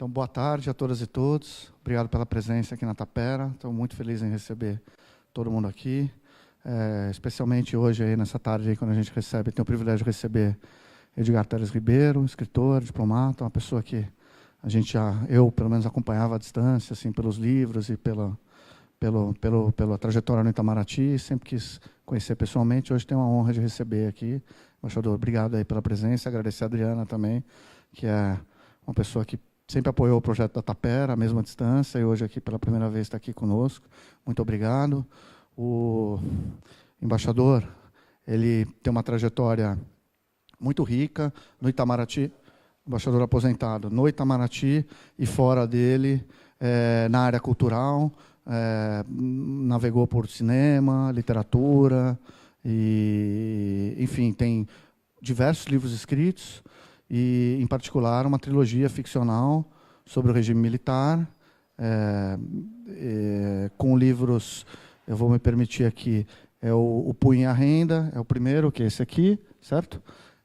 Então, boa tarde a todas e todos. Obrigado pela presença aqui na Tapera. Estou muito feliz em receber todo mundo aqui. Especialmente hoje, aí, nessa tarde, aí, quando a gente recebe, tem o privilégio de receber Edgar Teles Ribeiro, escritor, diplomata, uma pessoa que eu, pelo menos, acompanhava à distância, assim, pelos livros e pela trajetória no Itamaraty, sempre quis conhecer pessoalmente. Hoje tenho a honra de receber aqui. Embaixador, obrigado aí pela presença. Agradecer a Adriana também, que é uma pessoa que sempre apoiou o projeto da Tapera, à mesma distância, e hoje aqui pela primeira vez está aqui conosco. Muito obrigado. O embaixador, ele tem uma trajetória muito rica no Itamaraty, embaixador aposentado no Itamaraty e fora dele, na área cultural, navegou por cinema, literatura, e, enfim, tem diversos livros escritos, e, em particular, uma trilogia ficcional sobre o regime militar, com livros, eu vou me permitir aqui, o Punho e a Renda, é o primeiro, que é esse aqui, certo?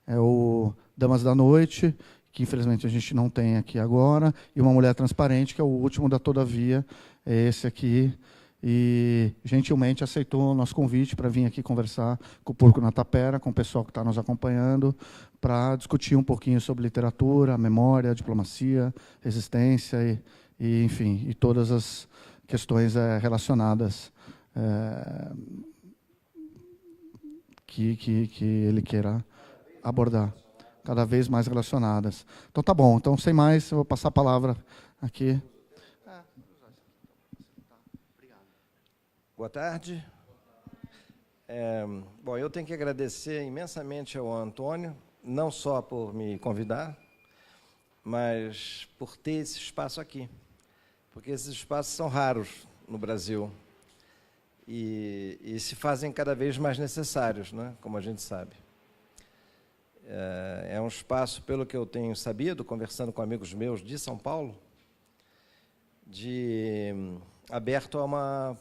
É o Damas da Noite, que infelizmente a gente não tem aqui agora, e Uma Mulher Transparente, que é o último da Todavia, é esse aqui, e gentilmente aceitou o nosso convite para vir aqui conversar com o público na Tapera, com o pessoal que está nos acompanhando, para discutir um pouquinho sobre literatura, memória, diplomacia, resistência e enfim, e todas as questões relacionadas que ele queira abordar, cada vez mais relacionadas. Então, tá bom. Então, sem mais, eu vou passar a palavra aqui. Boa tarde. Bom, eu tenho que agradecer imensamente ao Antônio, não só por me convidar, mas por ter esse espaço aqui, porque esses espaços são raros no Brasil e se fazem cada vez mais necessários, né, como a gente sabe. É um espaço, pelo que eu tenho sabido, conversando com amigos meus de São Paulo, aberto a uma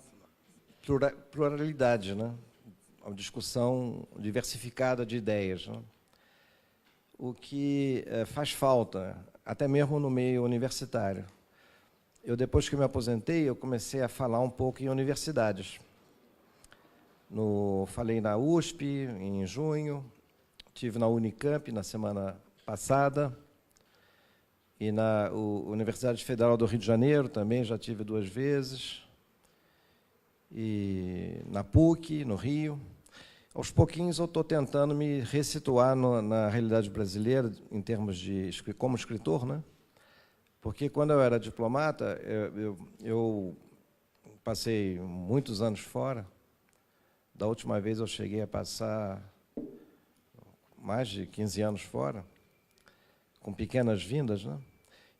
pluralidade, né? Uma discussão diversificada de ideias, né? O que faz falta, até mesmo no meio universitário. Eu, depois que me aposentei, eu comecei a falar um pouco em universidades. Falei na USP, em junho, estive na Unicamp na semana passada, e na Universidade Federal do Rio de Janeiro também já tive 2 vezes, e na PUC, no Rio. Aos pouquinhos eu estou tentando me ressituar na realidade brasileira, em termos de como escritor, né? Porque, quando eu era diplomata, eu passei muitos anos fora. Da última vez eu cheguei a passar mais de 15 anos fora, com pequenas vindas, né?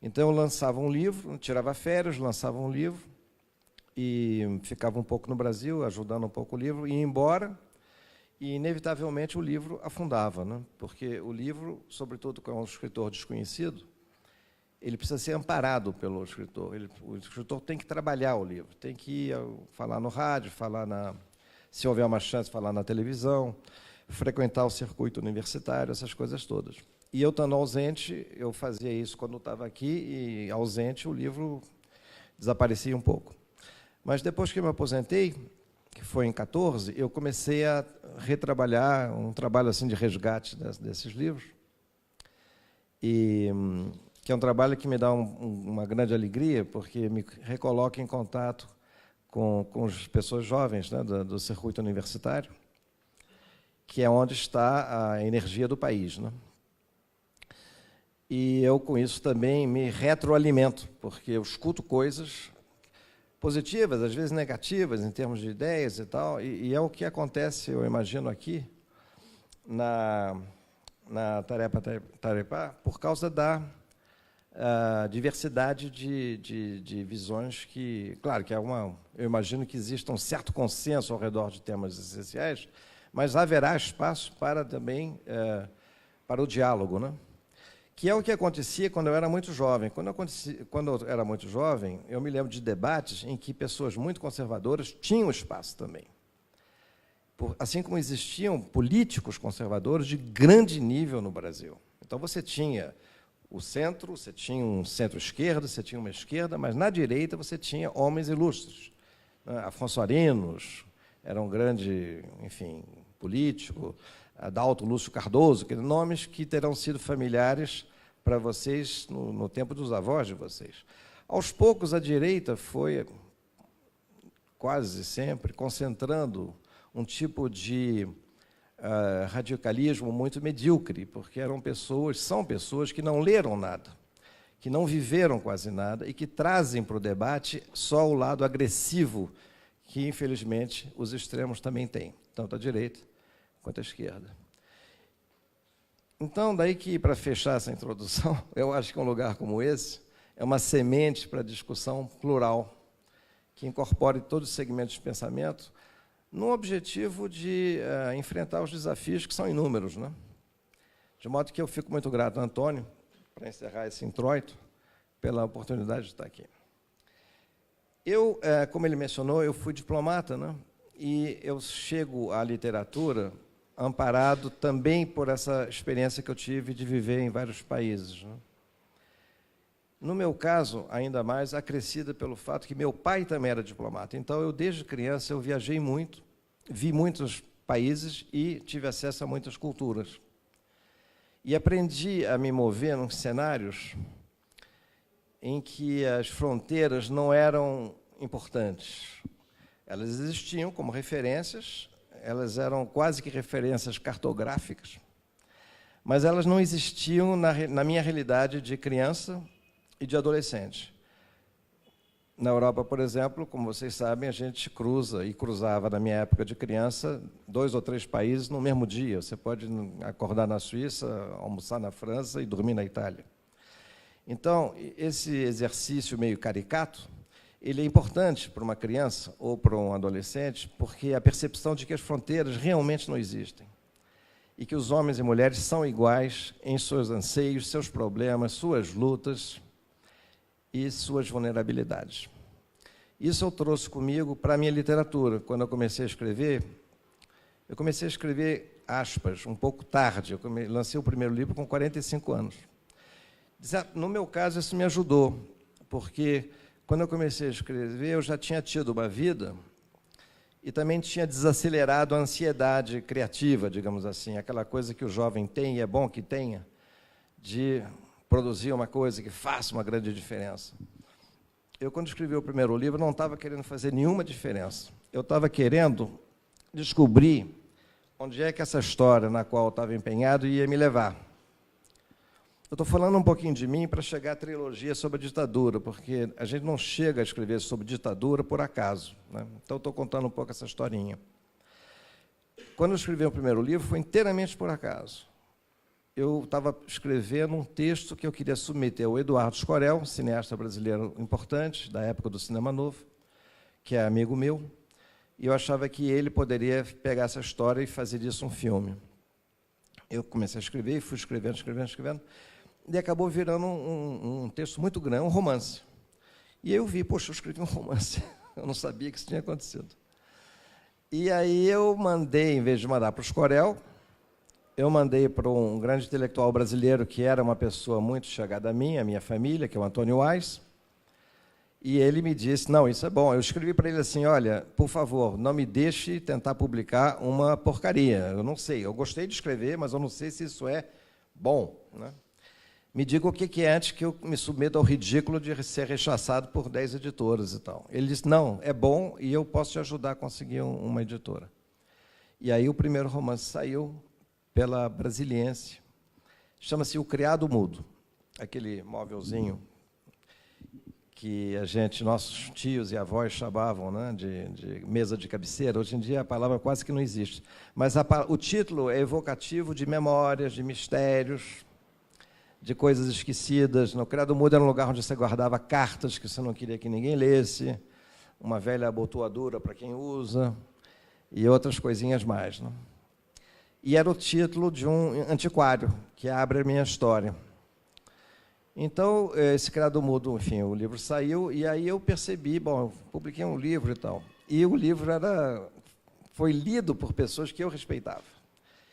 Então, eu lançava um livro, tirava férias, lançava um livro, e ficava um pouco no Brasil, ajudando um pouco o livro, ia embora, e, inevitavelmente, o livro afundava, né? Porque o livro, sobretudo com um escritor desconhecido, ele precisa ser amparado pelo escritor. O escritor tem que trabalhar o livro, tem que ir falar no rádio, se houver uma chance, falar na televisão, frequentar o circuito universitário, essas coisas todas. E eu, estando ausente, eu fazia isso quando eu estava aqui, e, ausente, o livro desaparecia um pouco. Mas, depois que eu me aposentei, que foi em 14, eu comecei a retrabalhar, um trabalho assim de resgate desses livros, e que é um trabalho que me dá uma grande alegria, porque me recoloca em contato com as pessoas jovens, né, do circuito universitário, que é onde está a energia do país, né? E eu, com isso, também me retroalimento, porque eu escuto coisas positivas, às vezes negativas, em termos de ideias e tal, e é o que acontece, eu imagino, aqui, na Tarepá, por causa da diversidade de visões que, claro, que eu imagino que exista um certo consenso ao redor de temas essenciais, mas haverá espaço para também para o diálogo, né? Que é o que acontecia quando eu era muito jovem. Quando eu era muito jovem, eu me lembro de debates em que pessoas muito conservadoras tinham espaço também. Assim como existiam políticos conservadores de grande nível no Brasil. Então, você tinha o centro, você tinha um centro-esquerda, você tinha uma esquerda, mas na direita você tinha homens ilustres. Afonso Arinos era um grande, enfim, político, Adalto Lúcio Cardoso, nomes que terão sido familiares para vocês no tempo dos avós de vocês. Aos poucos, a direita foi, quase sempre, concentrando um tipo de radicalismo muito medíocre, porque são pessoas que não leram nada, que não viveram quase nada e que trazem para o debate só o lado agressivo que, infelizmente, os extremos também têm, tanto a direita quanto a esquerda. Então, daí que, para fechar essa introdução, eu acho que um lugar como esse é uma semente para a discussão plural, que incorpore todos os segmentos de pensamento, no objetivo de enfrentar os desafios que são inúmeros, né? De modo que eu fico muito grato, Antônio, para encerrar esse introito, pela oportunidade de estar aqui. Eu, como ele mencionou, eu fui diplomata, né? E eu chego à literatura amparado também por essa experiência que eu tive de viver em vários países, né? No meu caso, ainda mais, acrescida pelo fato que meu pai também era diplomata. Então, eu, desde criança, eu viajei muito, vi muitos países e tive acesso a muitas culturas. E aprendi a me mover em cenários em que as fronteiras não eram importantes. Elas existiam como referências, elas eram quase que referências cartográficas, mas elas não existiam na minha realidade de criança e de adolescente. Na Europa, por exemplo, como vocês sabem, a gente cruza, e cruzava na minha época de criança, 2 ou 3 países no mesmo dia. Você pode acordar na Suíça, almoçar na França e dormir na Itália. Então, esse exercício meio caricato, ele é importante para uma criança ou para um adolescente, porque a percepção de que as fronteiras realmente não existem e que os homens e mulheres são iguais em seus anseios, seus problemas, suas lutas e suas vulnerabilidades. Isso eu trouxe comigo para a minha literatura. Quando eu comecei a escrever aspas, um pouco tarde. Eu lancei o primeiro livro com 45 anos. No meu caso, isso me ajudou, porque quando eu comecei a escrever, eu já tinha tido uma vida e também tinha desacelerado a ansiedade criativa, digamos assim, aquela coisa que o jovem tem, e é bom que tenha, de produzir uma coisa que faça uma grande diferença. Eu, quando escrevi o primeiro livro, não estava querendo fazer nenhuma diferença. Eu estava querendo descobrir onde é que essa história na qual eu estava empenhado ia me levar. Eu estou falando um pouquinho de mim para chegar à trilogia sobre a ditadura, porque a gente não chega a escrever sobre ditadura por acaso, né? Então, estou contando um pouco essa historinha. Quando eu escrevi o primeiro livro, foi inteiramente por acaso. Eu estava escrevendo um texto que eu queria submeter ao Eduardo Escorel, um cineasta brasileiro importante, da época do cinema novo, que é amigo meu, e eu achava que ele poderia pegar essa história e fazer disso um filme. Eu comecei a escrever, e fui escrevendo, e acabou virando um texto muito grande, um romance. E eu vi, poxa, eu escrevi um romance, eu não sabia que isso tinha acontecido. E aí eu mandei, em vez de mandar para o Escorel, eu mandei para um grande intelectual brasileiro, que era uma pessoa muito chegada a mim, a minha família, que é o Antônio Wise, e ele me disse, não, isso é bom. Eu escrevi para ele assim, olha, por favor, não me deixe tentar publicar uma porcaria. Eu não sei, eu gostei de escrever, mas eu não sei se isso é bom, né? Me diga o que é antes que eu me submeta ao ridículo de ser rechaçado por 10 editoras e tal. Ele disse, não, é bom e eu posso te ajudar a conseguir uma editora. E aí o primeiro romance saiu pela Brasiliense, chama-se O Criado Mudo, aquele móvelzinho que nossos tios e avós chamavam, né, de mesa de cabeceira. Hoje em dia a palavra quase que não existe. Mas o título é evocativo de memórias, de mistérios, de coisas esquecidas. No Criado Mudo era um lugar onde você guardava cartas que você não queria que ninguém lesse, uma velha abotoadura para quem usa, e outras coisinhas mais, né? E era o título de um antiquário, que abre a minha história. Então, esse Criado Mudo, enfim, o livro saiu, e aí eu percebi, bom, eu publiquei um livro e tal, e o livro foi lido por pessoas que eu respeitava,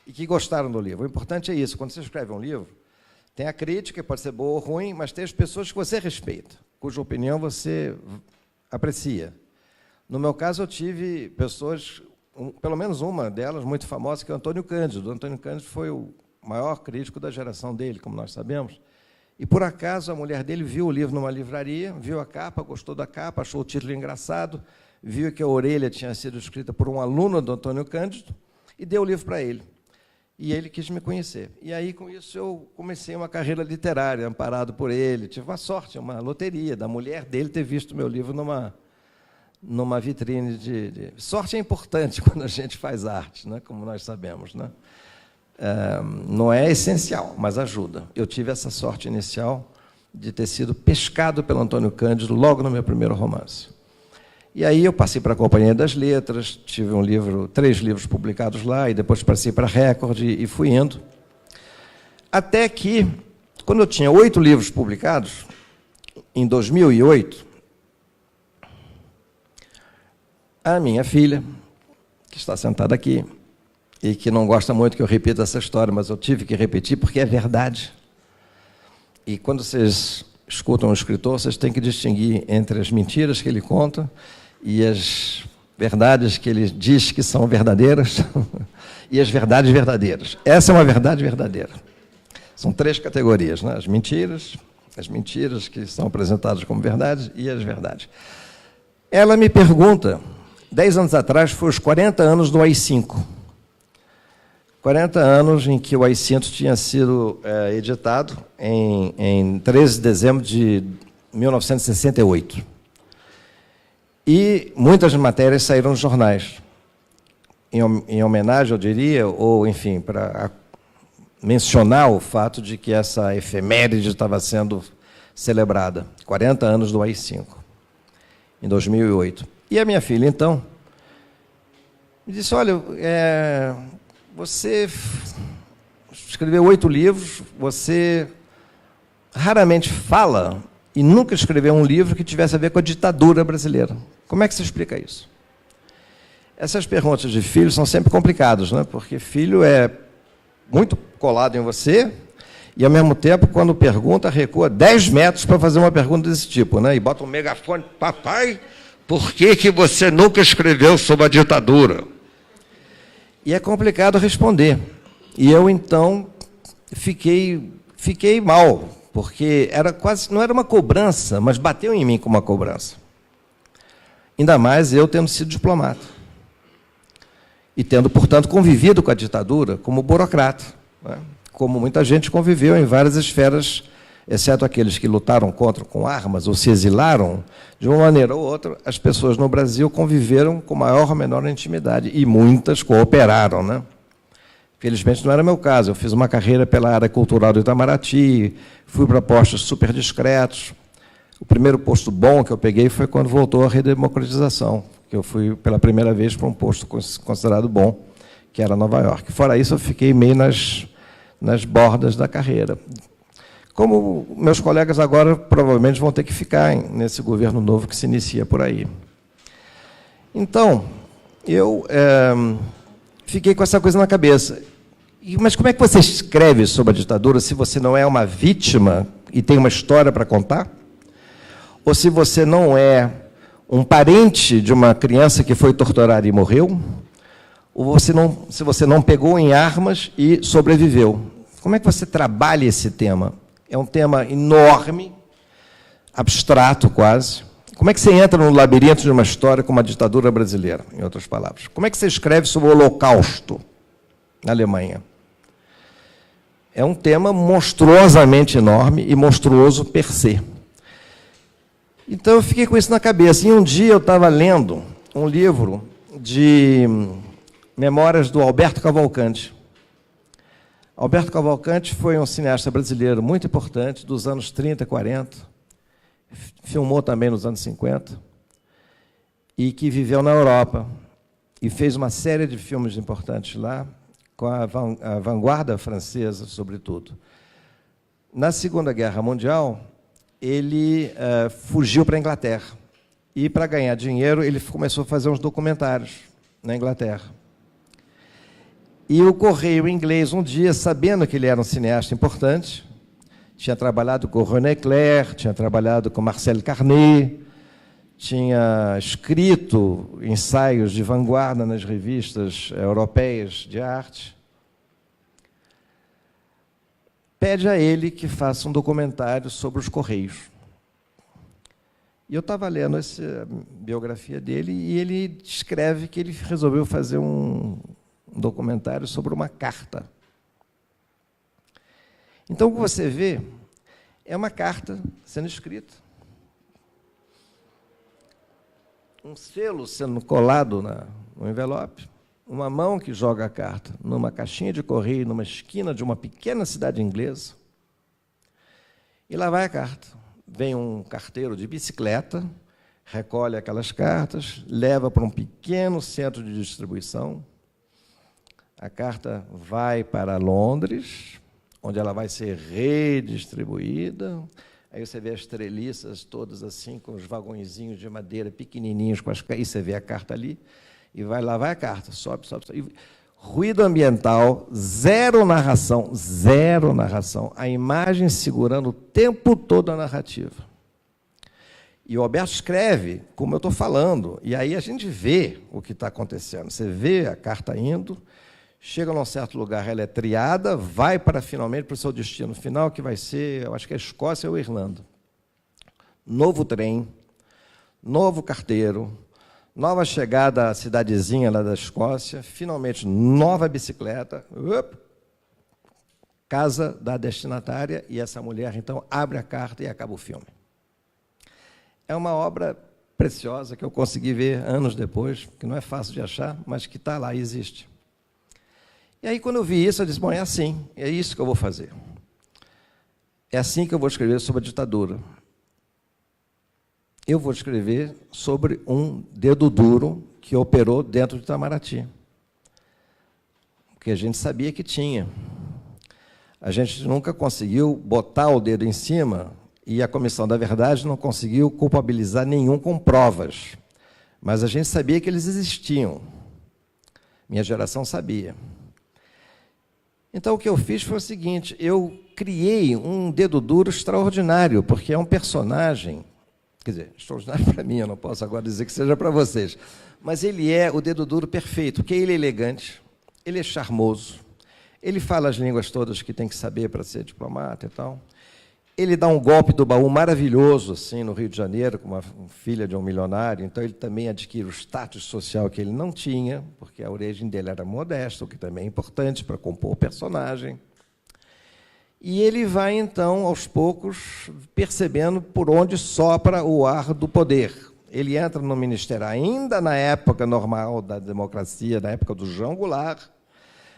e que gostaram do livro. O importante é isso, quando você escreve um livro, Tem a crítica, que pode ser boa ou ruim, mas tem as pessoas que você respeita, cuja opinião você aprecia. No meu caso, eu tive pessoas, pelo menos uma delas, muito famosa, que é o Antônio Cândido. O Antônio Cândido foi o maior crítico da geração dele, como nós sabemos. E, por acaso, a mulher dele viu o livro numa livraria, viu a capa, gostou da capa, achou o título engraçado, viu que a orelha tinha sido escrita por um aluno do Antônio Cândido e deu o livro para ele. E ele quis me conhecer. E aí, com isso, eu comecei uma carreira literária, amparado por ele. Tive uma sorte, uma loteria da mulher dele ter visto meu livro numa vitrine de... Sorte é importante quando a gente faz arte, né? Como nós sabemos, né? Não é essencial, mas ajuda. Eu tive essa sorte inicial de ter sido pescado pelo Antônio Cândido logo no meu primeiro romance. E aí eu passei para a Companhia das Letras, tive 3 livros publicados lá, e depois passei para a Record e fui indo. Até que, quando eu tinha 8 livros publicados, em 2008, a minha filha, que está sentada aqui, e que não gosta muito que eu repita essa história, mas eu tive que repetir porque é verdade. E quando vocês escutam um escritor, vocês têm que distinguir entre as mentiras que ele conta e as verdades que ele diz que são verdadeiras e as verdades verdadeiras. Essa é uma verdade verdadeira. São 3 categorias, né? As mentiras que são apresentadas como verdades e as verdades. Ela me pergunta, 10 anos atrás, foi os 40 anos do AI-5. 40 anos em que o AI-5 tinha sido editado em 13 de dezembro de 1968. E muitas matérias saíram nos jornais, em homenagem, eu diria, ou, enfim, para mencionar o fato de que essa efeméride estava sendo celebrada. 40 anos do AI-5, em 2008. E a minha filha, então, me disse, olha, você escreveu 8 livros, você raramente fala e nunca escreveu um livro que tivesse a ver com a ditadura brasileira. Como é que você explica isso? Essas perguntas de filho são sempre complicadas, né? Porque filho é muito colado em você e, ao mesmo tempo, quando pergunta, recua 10 metros para fazer uma pergunta desse tipo, né? E bota um megafone, papai, por que você nunca escreveu sobre a ditadura? E é complicado responder. E eu, então, fiquei mal, porque não era uma cobrança, mas bateu em mim como uma cobrança. Ainda mais eu tendo sido diplomata. E tendo, portanto, convivido com a ditadura como burocrata, né? Como muita gente conviveu em várias esferas, exceto aqueles que lutaram contra com armas ou se exilaram, de uma maneira ou outra, as pessoas no Brasil conviveram com maior ou menor intimidade, e muitas cooperaram, né? Felizmente não era meu caso, eu fiz uma carreira pela área cultural do Itamaraty, fui para postos super discretos. O primeiro posto bom que eu peguei foi quando voltou a redemocratização, que eu fui pela primeira vez para um posto considerado bom, que era Nova York. Fora isso, eu fiquei meio nas bordas da carreira. Como meus colegas agora provavelmente vão ter que ficar nesse governo novo que se inicia por aí. Então, eu fiquei com essa coisa na cabeça. Mas como é que você escreve sobre a ditadura se você não é uma vítima e tem uma história para contar? Ou se você não é um parente de uma criança que foi torturada e morreu? Ou se você não pegou em armas e sobreviveu? Como é que você trabalha esse tema? É um tema enorme, abstrato quase. Como é que você entra no labirinto de uma história como a ditadura brasileira, em outras palavras? Como é que você escreve sobre o Holocausto na Alemanha? É um tema monstruosamente enorme e monstruoso per se. Então, eu fiquei com isso na cabeça. E um dia eu estava lendo um livro de memórias do Alberto Cavalcanti. Alberto Cavalcanti foi um cineasta brasileiro muito importante, dos anos 30 e 40, filmou também nos anos 50, e que viveu na Europa, e fez uma série de filmes importantes lá, com a vanguarda francesa, sobretudo. Na Segunda Guerra Mundial, ele fugiu para a Inglaterra, e, para ganhar dinheiro, ele começou a fazer uns documentários na Inglaterra. E o Correio Inglês, um dia, sabendo que ele era um cineasta importante, tinha trabalhado com René Clair, tinha trabalhado com Marcel Carné, tinha escrito ensaios de vanguarda nas revistas europeias de arte. Pede a ele que faça um documentário sobre os Correios. E eu estava lendo essa biografia dele e ele escreve que ele resolveu fazer um documentário sobre uma carta. Então, o que você vê é uma carta sendo escrita, um selo sendo colado no envelope, uma mão que joga a carta numa caixinha de correio, numa esquina de uma pequena cidade inglesa, e lá vai a carta. Vem um carteiro de bicicleta, recolhe aquelas cartas, leva para um pequeno centro de distribuição. A carta vai para Londres, onde ela vai ser redistribuída. Aí você vê as treliças todas assim, com os vagõezinhos de madeira pequenininhos, aí você vê a carta ali, e lá vai a carta, sobe, sobe, sobe. Ruído ambiental, zero narração, a imagem segurando o tempo todo a narrativa. E o Alberto escreve como eu estou falando, e aí a gente vê o que está acontecendo. Você vê a carta indo, chega num certo lugar, ela é triada, vai finalmente para o seu destino final, que vai ser, eu acho que é a Escócia ou a Irlanda. Novo trem, novo carteiro, nova chegada à cidadezinha lá da Escócia, finalmente nova bicicleta, casa da destinatária, e essa mulher, então, abre a carta e acaba o filme. É uma obra preciosa que eu consegui ver anos depois, que não é fácil de achar, mas que está lá e existe. E aí, quando eu vi isso, eu disse, bom, é assim, é isso que eu vou fazer. É assim que eu vou escrever sobre a ditadura. Eu vou escrever sobre um dedo duro que operou dentro de Itamaraty. Porque a gente sabia que tinha. A gente nunca conseguiu botar o dedo em cima e a Comissão da Verdade não conseguiu culpabilizar nenhum com provas. Mas a gente sabia que eles existiam. Minha geração sabia. Então, o que eu fiz foi o seguinte, eu criei um dedo duro extraordinário, porque é um personagem, quer dizer, extraordinário para mim, eu não posso agora dizer que seja para vocês, mas ele é o dedo duro perfeito, porque ele é elegante, ele é charmoso, ele fala as línguas todas que tem que saber para ser diplomata e tal. Ele dá um golpe do baú maravilhoso, assim, no Rio de Janeiro, com uma filha de um milionário, então ele também adquire o status social que ele não tinha, porque a origem dele era modesta, o que também é importante para compor o personagem. E ele vai, então, aos poucos, percebendo por onde sopra o ar do poder. Ele entra no ministério ainda na época normal da democracia, na época do João Goulart,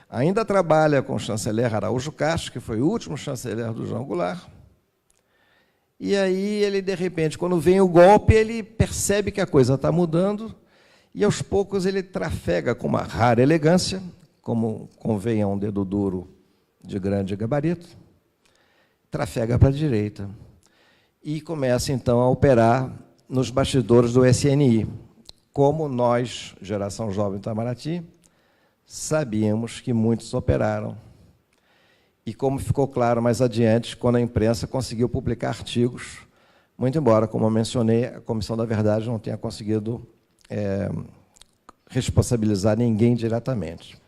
ainda trabalha com o chanceler Araújo Castro, que foi o último chanceler do João Goulart. E aí ele, de repente, quando vem o golpe, ele percebe que a coisa está mudando e, aos poucos, ele trafega com uma rara elegância, como convém a um dedo duro de grande gabarito, trafega para a direita e começa, então, a operar nos bastidores do SNI, como nós, geração jovem Itamaraty, sabíamos que muitos operaram. E como ficou claro mais adiante, quando a imprensa conseguiu publicar artigos, muito embora, como eu mencionei, a Comissão da Verdade não tenha conseguido responsabilizar ninguém diretamente.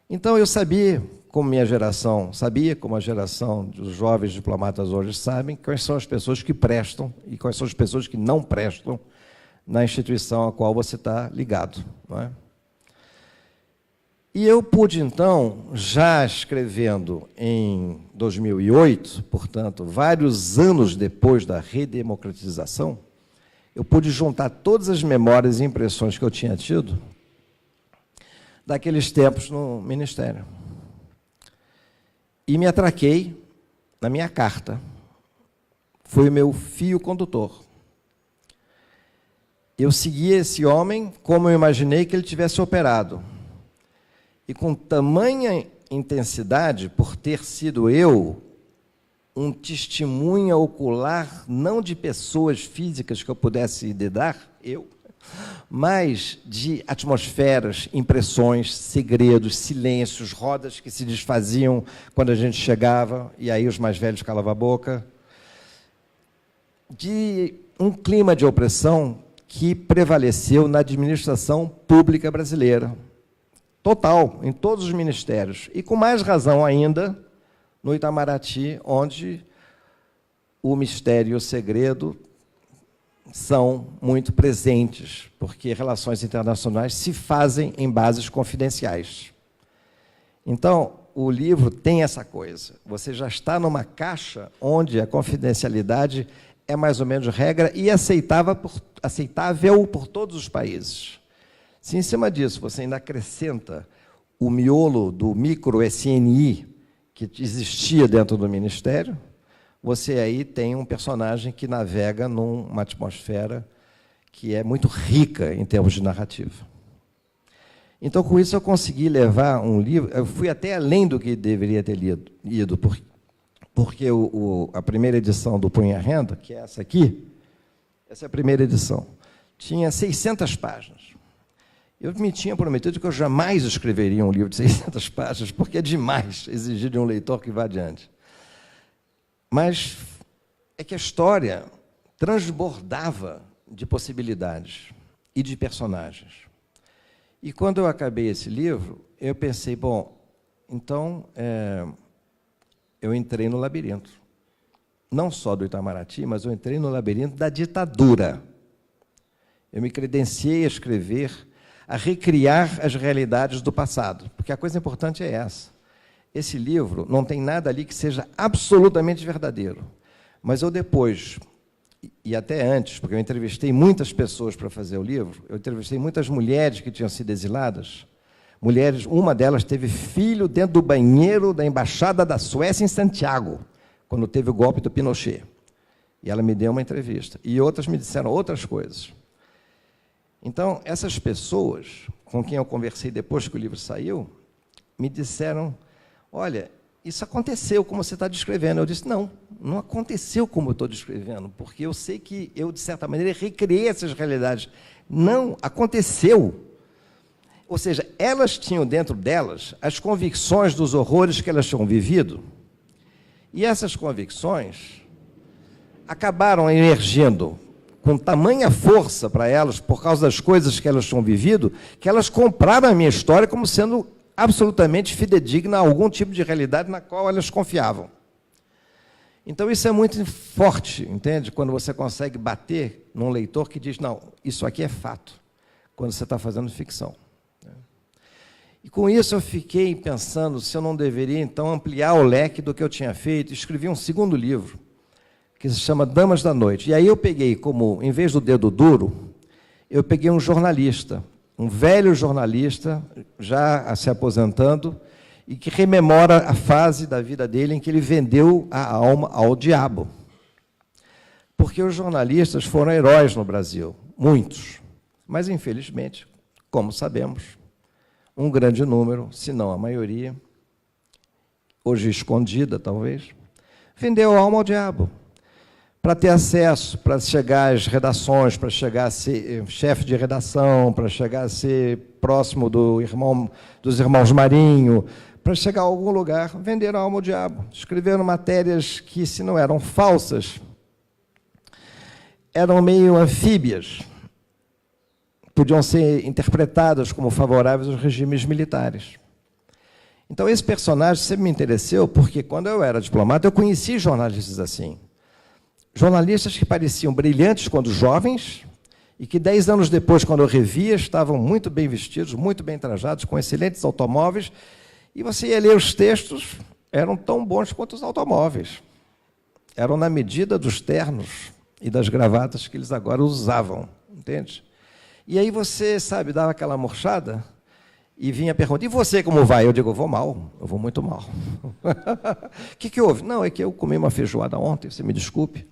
Então, eu sabia, como minha geração sabia, como a geração dos jovens diplomatas hoje sabem, quais são as pessoas que prestam e quais são as pessoas que não prestam na instituição a qual você está ligado, não é? E eu pude, então, já escrevendo em 2008, portanto, vários anos depois da redemocratização, eu pude juntar todas as memórias e impressões que eu tinha tido daqueles tempos no Ministério. E me atraquei na minha carta. Foi o meu fio condutor. Eu segui esse homem como eu imaginei que ele tivesse operado. E com tamanha intensidade, por ter sido eu um testemunha ocular, não de pessoas físicas que eu pudesse lidar, mas de atmosferas, impressões, segredos, silêncios, rodas que se desfaziam quando a gente chegava, e aí os mais velhos calavam a boca, de um clima de opressão que prevaleceu na administração pública brasileira, total, em todos os ministérios, e com mais razão ainda no Itamaraty, onde o mistério e o segredo são muito presentes, porque relações internacionais se fazem em bases confidenciais. Então, o livro tem essa coisa. Você já está numa caixa onde a confidencialidade é mais ou menos regra e aceitável por todos os países. Se, em cima disso, você ainda acrescenta o miolo do micro-SNI que existia dentro do Ministério, você aí tem um personagem que navega numa atmosfera que é muito rica em termos de narrativa. Então, com isso, eu consegui levar um livro... Eu fui até além do que deveria ter ido, porque a primeira edição do Punha Renda, que é essa aqui, essa é a primeira edição, tinha 600 páginas. Eu me tinha prometido que eu jamais escreveria um livro de 600 páginas, porque é demais exigir de um leitor que vá adiante. Mas é que a história transbordava de possibilidades e de personagens. E quando eu acabei esse livro, eu pensei, bom, então eu entrei no labirinto. Não só do Itamaraty, mas eu entrei no labirinto da ditadura. Eu me credenciei a escrever, a recriar as realidades do passado, porque a coisa importante é essa. Esse livro não tem nada ali que seja absolutamente verdadeiro. Mas eu depois, e até antes, porque eu entrevistei muitas pessoas para fazer o livro, eu entrevistei muitas mulheres que tinham sido exiladas, mulheres, uma delas teve filho dentro do banheiro da Embaixada da Suécia em Santiago, quando teve o golpe do Pinochet. E ela me deu uma entrevista. E outras me disseram outras coisas. Então, essas pessoas com quem eu conversei depois que o livro saiu, me disseram, olha, isso aconteceu como você está descrevendo. Eu disse, não, não aconteceu como eu estou descrevendo, porque eu sei que eu, de certa maneira, recriei essas realidades. Não, aconteceu. Ou seja, elas tinham dentro delas as convicções dos horrores que elas tinham vivido, e essas convicções acabaram emergindo com tamanha força para elas, por causa das coisas que elas tinham vivido, que elas compraram a minha história como sendo absolutamente fidedigna a algum tipo de realidade na qual elas confiavam. Então, isso é muito forte, entende? Quando você consegue bater num leitor que diz, não, isso aqui é fato, quando você está fazendo ficção. E, com isso, eu fiquei pensando se eu não deveria, então, ampliar o leque do que eu tinha feito, e escrevi um segundo livro, que se chama Damas da Noite. E aí eu peguei como, em vez do dedo duro, eu peguei um jornalista, um velho jornalista, já se aposentando, e que rememora a fase da vida dele em que ele vendeu a alma ao diabo. Porque os jornalistas foram heróis no Brasil, muitos. Mas, infelizmente, como sabemos, um grande número, se não a maioria, hoje escondida, talvez, vendeu a alma ao diabo, para ter acesso, para chegar às redações, para chegar a ser chefe de redação, para chegar a ser próximo dos irmãos Marinho, para chegar a algum lugar, venderam a alma ao diabo. Escreveram matérias que, se não eram falsas, eram meio anfíbias, podiam ser interpretadas como favoráveis aos regimes militares. Então, esse personagem sempre me interessou, porque, quando eu era diplomata, eu conheci jornalistas assim. Jornalistas que pareciam brilhantes quando jovens e que 10 anos depois, quando eu revia, estavam muito bem vestidos, muito bem trajados, com excelentes automóveis, e você ia ler os textos, eram tão bons quanto os automóveis. Eram na medida dos ternos e das gravatas que eles agora usavam, entende? E aí você, sabe, dava aquela murchada e vinha a pergunta, e você como vai? Eu digo, eu vou mal, eu vou muito mal. O que houve? Não, é que eu comi uma feijoada ontem, você me desculpe.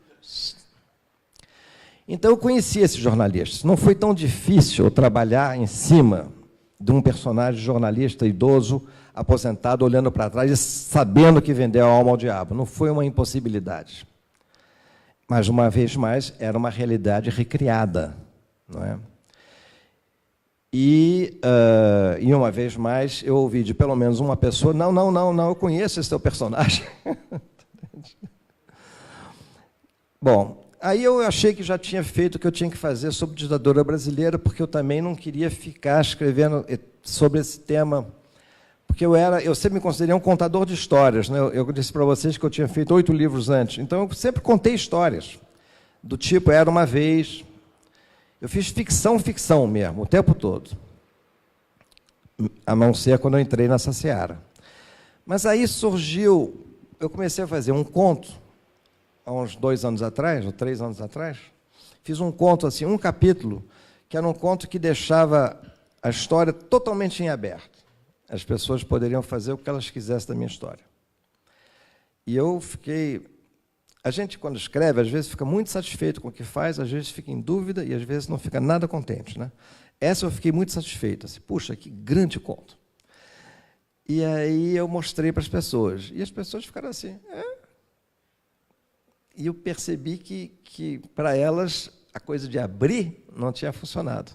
Então, eu conheci esses jornalistas. Não foi tão difícil eu trabalhar em cima de um personagem jornalista idoso, aposentado, olhando para trás e sabendo que vendeu a alma ao diabo. Não foi uma impossibilidade. Mas, uma vez mais, era uma realidade recriada, não é? E uma vez mais, eu ouvi de pelo menos uma pessoa, não, eu conheço esse teu personagem. Bom, aí eu achei que já tinha feito o que eu tinha que fazer sobre ditadura brasileira, porque eu também não queria ficar escrevendo sobre esse tema, porque eu sempre me considerei um contador de histórias, né? Eu disse para vocês que eu tinha feito 8 livros antes, então eu sempre contei histórias, do tipo Era Uma Vez. Eu fiz ficção mesmo, o tempo todo, a não ser quando eu entrei nessa seara. Mas aí surgiu, eu comecei a fazer um conto, há uns 2 anos atrás, ou 3 anos atrás, fiz um conto, assim, um capítulo, que era um conto que deixava a história totalmente em aberto. As pessoas poderiam fazer o que elas quisessem da minha história. E eu fiquei... A gente, quando escreve, às vezes fica muito satisfeito com o que faz, às vezes fica em dúvida e às vezes não fica nada contente, né? Essa eu fiquei muito satisfeito. Assim, puxa, que grande conto. E aí eu mostrei para as pessoas. E as pessoas ficaram assim... E eu percebi que para elas, a coisa de abrir não tinha funcionado.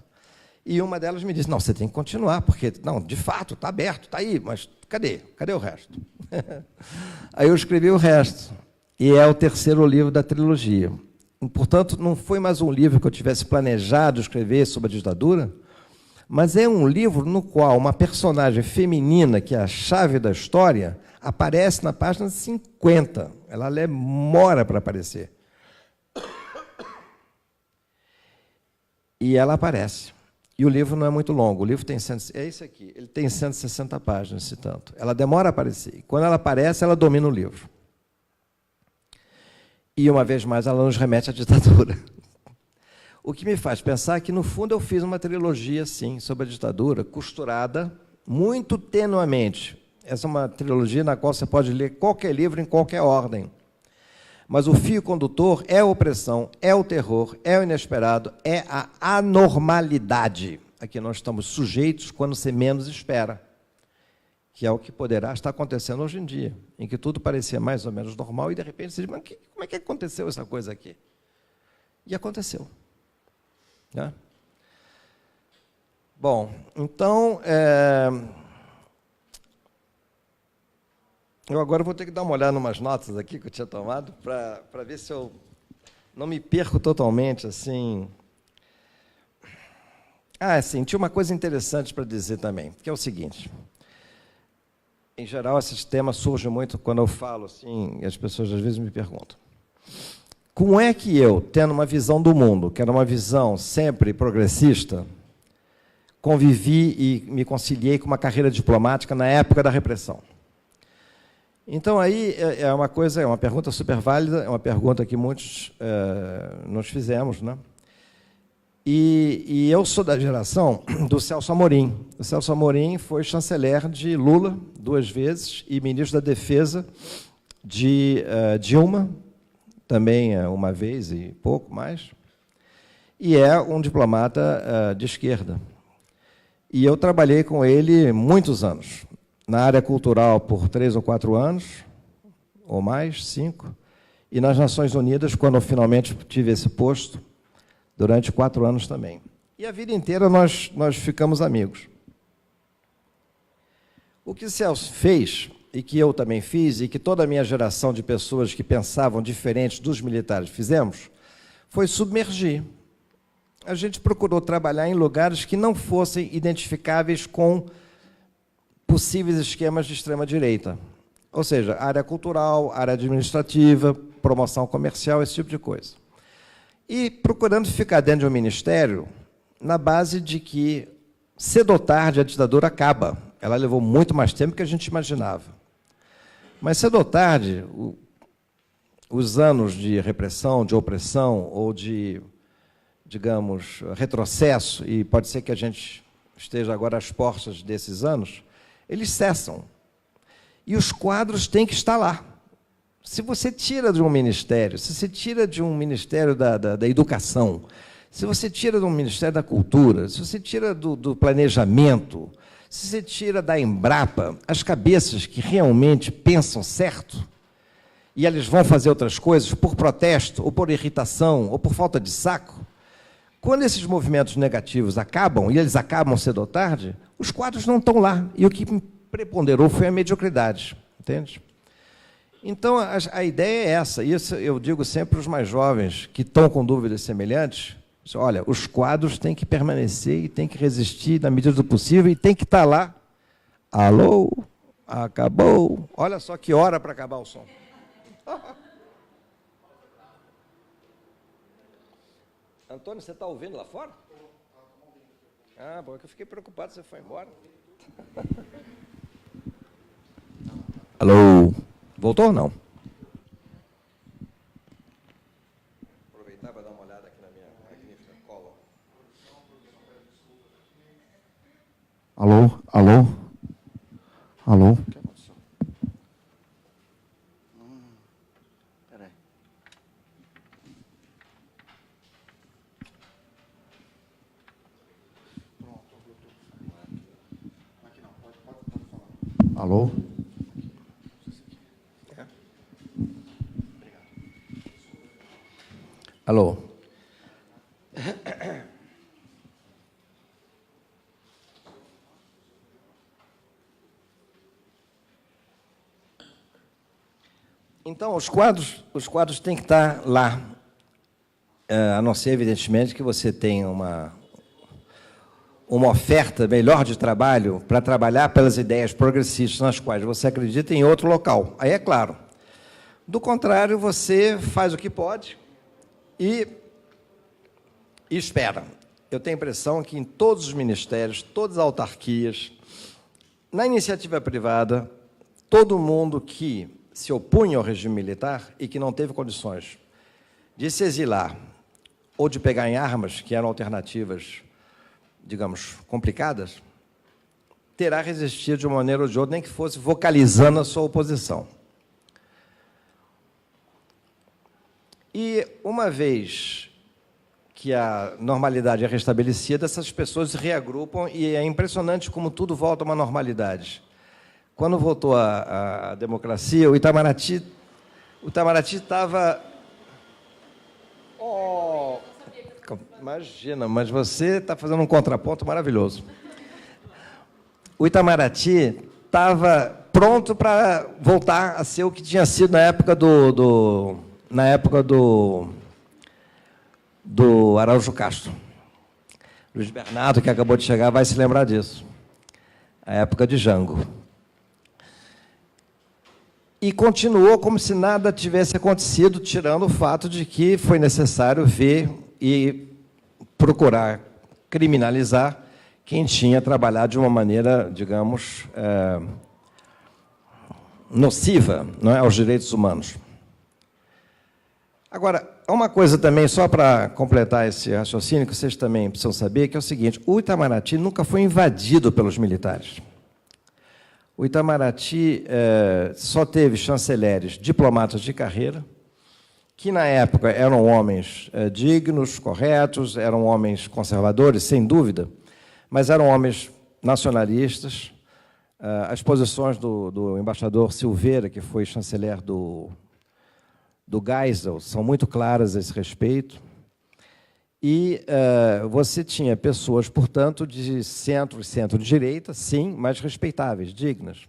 E uma delas me disse, não, você tem que continuar, porque, não, de fato, está aberto, está aí, mas cadê? Cadê o resto? Aí eu escrevi o resto. E é o 3º livro da trilogia. Portanto, não foi mais um livro que eu tivesse planejado escrever sobre a ditadura, mas é um livro no qual uma personagem feminina, que é a chave da história, aparece na página 50. Ela demora para aparecer. E ela aparece. E o livro não é muito longo. O livro tem é esse aqui. Ele tem 160 páginas, esse tanto. Ela demora a aparecer. E quando ela aparece, ela domina o livro. E, uma vez mais, ela nos remete à ditadura. O que me faz pensar que, no fundo, eu fiz uma trilogia, sim, sobre a ditadura, costurada muito tenuamente. Essa é uma trilogia na qual você pode ler qualquer livro em qualquer ordem. Mas o fio condutor é a opressão, é o terror, é o inesperado, é a anormalidade a que nós estamos sujeitos quando você menos espera, que é o que poderá estar acontecendo hoje em dia, em que tudo parecia mais ou menos normal e, de repente, você diz, mas como é que aconteceu essa coisa aqui? E aconteceu. Né? Bom, então, eu agora vou ter que dar uma olhada em umas notas aqui que eu tinha tomado para ver se eu não me perco totalmente, assim. Sim, tinha uma coisa interessante para dizer também, que é o seguinte. Em geral, esses temas surgem muito quando eu falo, assim, e as pessoas às vezes me perguntam. Como é que eu, tendo uma visão do mundo, que era uma visão sempre progressista, convivi e me conciliei com uma carreira diplomática na época da repressão? Então, aí é uma pergunta super válida, é uma pergunta que muitos nos fizemos, né? E eu sou da geração do Celso Amorim. O Celso Amorim foi chanceler de Lula 2 vezes e ministro da Defesa de Dilma, também 1 vez e pouco mais, e é um diplomata de esquerda. E eu trabalhei com ele muitos anos, na área cultural por 3 ou 4 anos, ou mais, 5, e nas Nações Unidas, quando eu finalmente tive esse posto, durante 4 anos também. E a vida inteira nós ficamos amigos. O que Celso fez, e que eu também fiz, e que toda a minha geração de pessoas que pensavam diferente dos militares fizemos, foi submergir. A gente procurou trabalhar em lugares que não fossem identificáveis com possíveis esquemas de extrema-direita. Ou seja, área cultural, área administrativa, promoção comercial, esse tipo de coisa. E procurando ficar dentro de um ministério na base de que, cedo ou tarde, a ditadura acaba. Ela levou muito mais tempo do que a gente imaginava. Mas, cedo ou tarde, os anos de repressão, de opressão ou de, digamos, retrocesso, e pode ser que a gente esteja agora às portas desses anos, eles cessam. E os quadros têm que estar lá. Se você tira de um ministério, se você tira de um ministério da educação, se você tira de um ministério da cultura, se você tira do planejamento, se você tira da Embrapa as cabeças que realmente pensam certo, e eles vão fazer outras coisas por protesto, ou por irritação, ou por falta de saco, Quando esses movimentos negativos acabam, e eles acabam cedo ou tarde, os quadros não estão lá. E o que preponderou foi a mediocridade, entende? Então, a ideia é essa. Isso eu digo sempre para os mais jovens que estão com dúvidas semelhantes. Olha, os quadros têm que permanecer e têm que resistir na medida do possível e têm que estar lá. Alô? Acabou. Olha só que hora para acabar o som. Antônio, você está ouvindo lá fora? Ah, bom, é que eu fiquei preocupado, você foi embora. Alô? Voltou ou não? Aproveitar para dar uma olhada aqui na minha magnífica cola. Alô? Alô? Alô? Peraí. Alô? Alô? Então, os quadros têm que estar lá, a não ser, evidentemente, que você tenha uma oferta melhor de trabalho para trabalhar pelas ideias progressistas nas quais você acredita em outro local. Aí é claro. Do contrário, você faz o que pode e espera. Eu tenho a impressão que em todos os ministérios, todas as autarquias, na iniciativa privada, todo mundo que se opunha ao regime militar e que não teve condições de se exilar ou de pegar em armas, que eram alternativas, digamos, complicadas, terá resistido de uma maneira ou de outra, nem que fosse vocalizando a sua oposição. E, uma vez que a normalidade é restabelecida, essas pessoas se reagrupam e é impressionante como tudo volta a uma normalidade. Quando voltou a democracia, o Itamaraty estava... Oh, imagina, mas você está fazendo um contraponto maravilhoso. O Itamaraty estava pronto para voltar a ser o que tinha sido na época do Araújo Castro. Luiz Bernardo, que acabou de chegar, vai se lembrar disso. A época de Jango. E continuou como se nada tivesse acontecido, tirando o fato de que foi necessário ver e procurar criminalizar quem tinha trabalhado de uma maneira, digamos, nociva, não é, aos direitos humanos. Agora, uma coisa também, só para completar esse raciocínio, que vocês também precisam saber, que é o seguinte: o Itamaraty nunca foi invadido pelos militares. O Itamaraty só teve chanceleres diplomatas de carreira, que, na época, eram homens dignos, corretos, eram homens conservadores, sem dúvida, mas eram homens nacionalistas. As posições do embaixador Silveira, que foi chanceler do Geisel, são muito claras a esse respeito. E você tinha pessoas, portanto, de centro e centro-direita, sim, mas respeitáveis, dignas.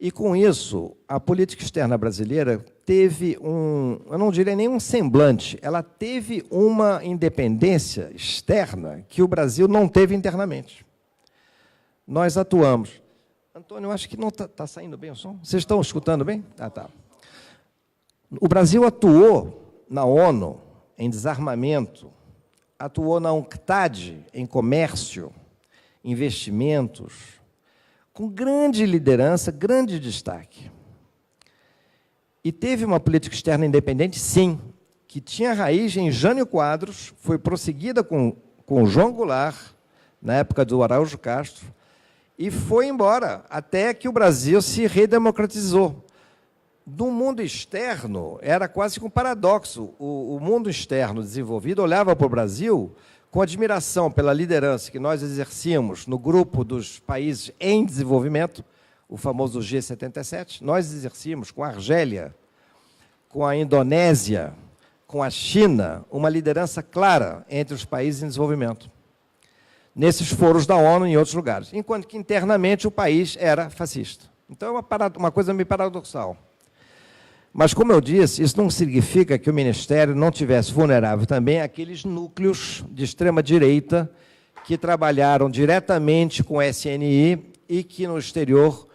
E, com isso, a política externa brasileira teve eu não diria nem um semblante, ela teve uma independência externa que o Brasil não teve internamente. Nós atuamos. Antônio, eu acho que não está saindo bem o som. Vocês estão escutando bem? Ah, tá. O Brasil atuou na ONU em desarmamento, atuou na UNCTAD em comércio, investimentos, com grande liderança, grande destaque. E teve uma política externa independente, sim, que tinha raiz em Jânio Quadros, foi prosseguida com João Goulart, na época do Araújo Castro, e foi embora, até que o Brasil se redemocratizou. Do mundo externo, era quase que um paradoxo. O mundo externo desenvolvido olhava para o Brasil com admiração pela liderança que nós exercíamos no grupo dos países em desenvolvimento, o famoso G77. Nós exercíamos com a Argélia, com a Indonésia, com a China uma liderança clara entre os países em desenvolvimento, nesses foros da ONU e em outros lugares, enquanto que internamente o país era fascista. Então é uma coisa meio paradoxal. Mas, como eu disse, isso não significa que o Ministério não tivesse vulnerável também àqueles núcleos de extrema-direita que trabalharam diretamente com o SNI e que, no exterior,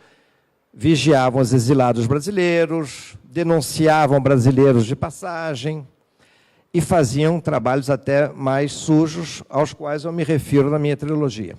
vigiavam os exilados brasileiros, denunciavam brasileiros de passagem e faziam trabalhos até mais sujos, aos quais eu me refiro na minha trilogia.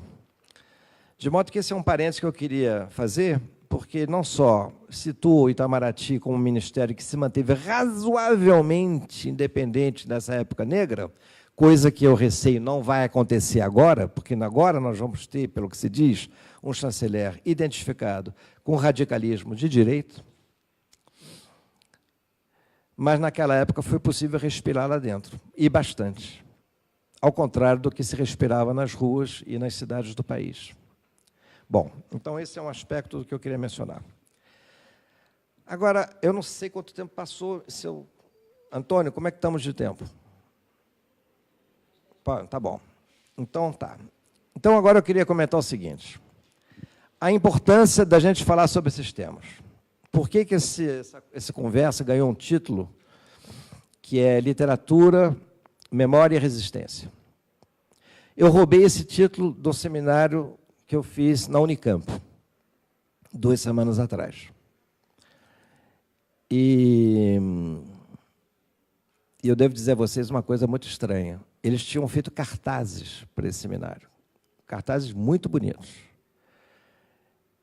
De modo que esse é um parênteses que eu queria fazer, porque não só situo o Itamaraty como um ministério que se manteve razoavelmente independente nessa época negra, coisa que eu receio não vai acontecer agora, porque agora nós vamos ter, pelo que se diz, um chanceler identificado com radicalismo de direita, mas naquela época foi possível respirar lá dentro, e bastante, ao contrário do que se respirava nas ruas e nas cidades do país. Bom, então esse é um aspecto que eu queria mencionar. Agora, eu não sei quanto tempo passou. Antônio, como é que estamos de tempo? Tá bom. Então, tá. Então, agora eu queria comentar o seguinte. A importância da gente falar sobre esses temas. Por que essa conversa ganhou um título que é Literatura, Memória e Resistência? Eu roubei esse título do seminário que eu fiz na Unicamp, 2 semanas atrás. E eu devo dizer a vocês uma coisa muito estranha. Eles tinham feito cartazes para esse seminário, cartazes muito bonitos.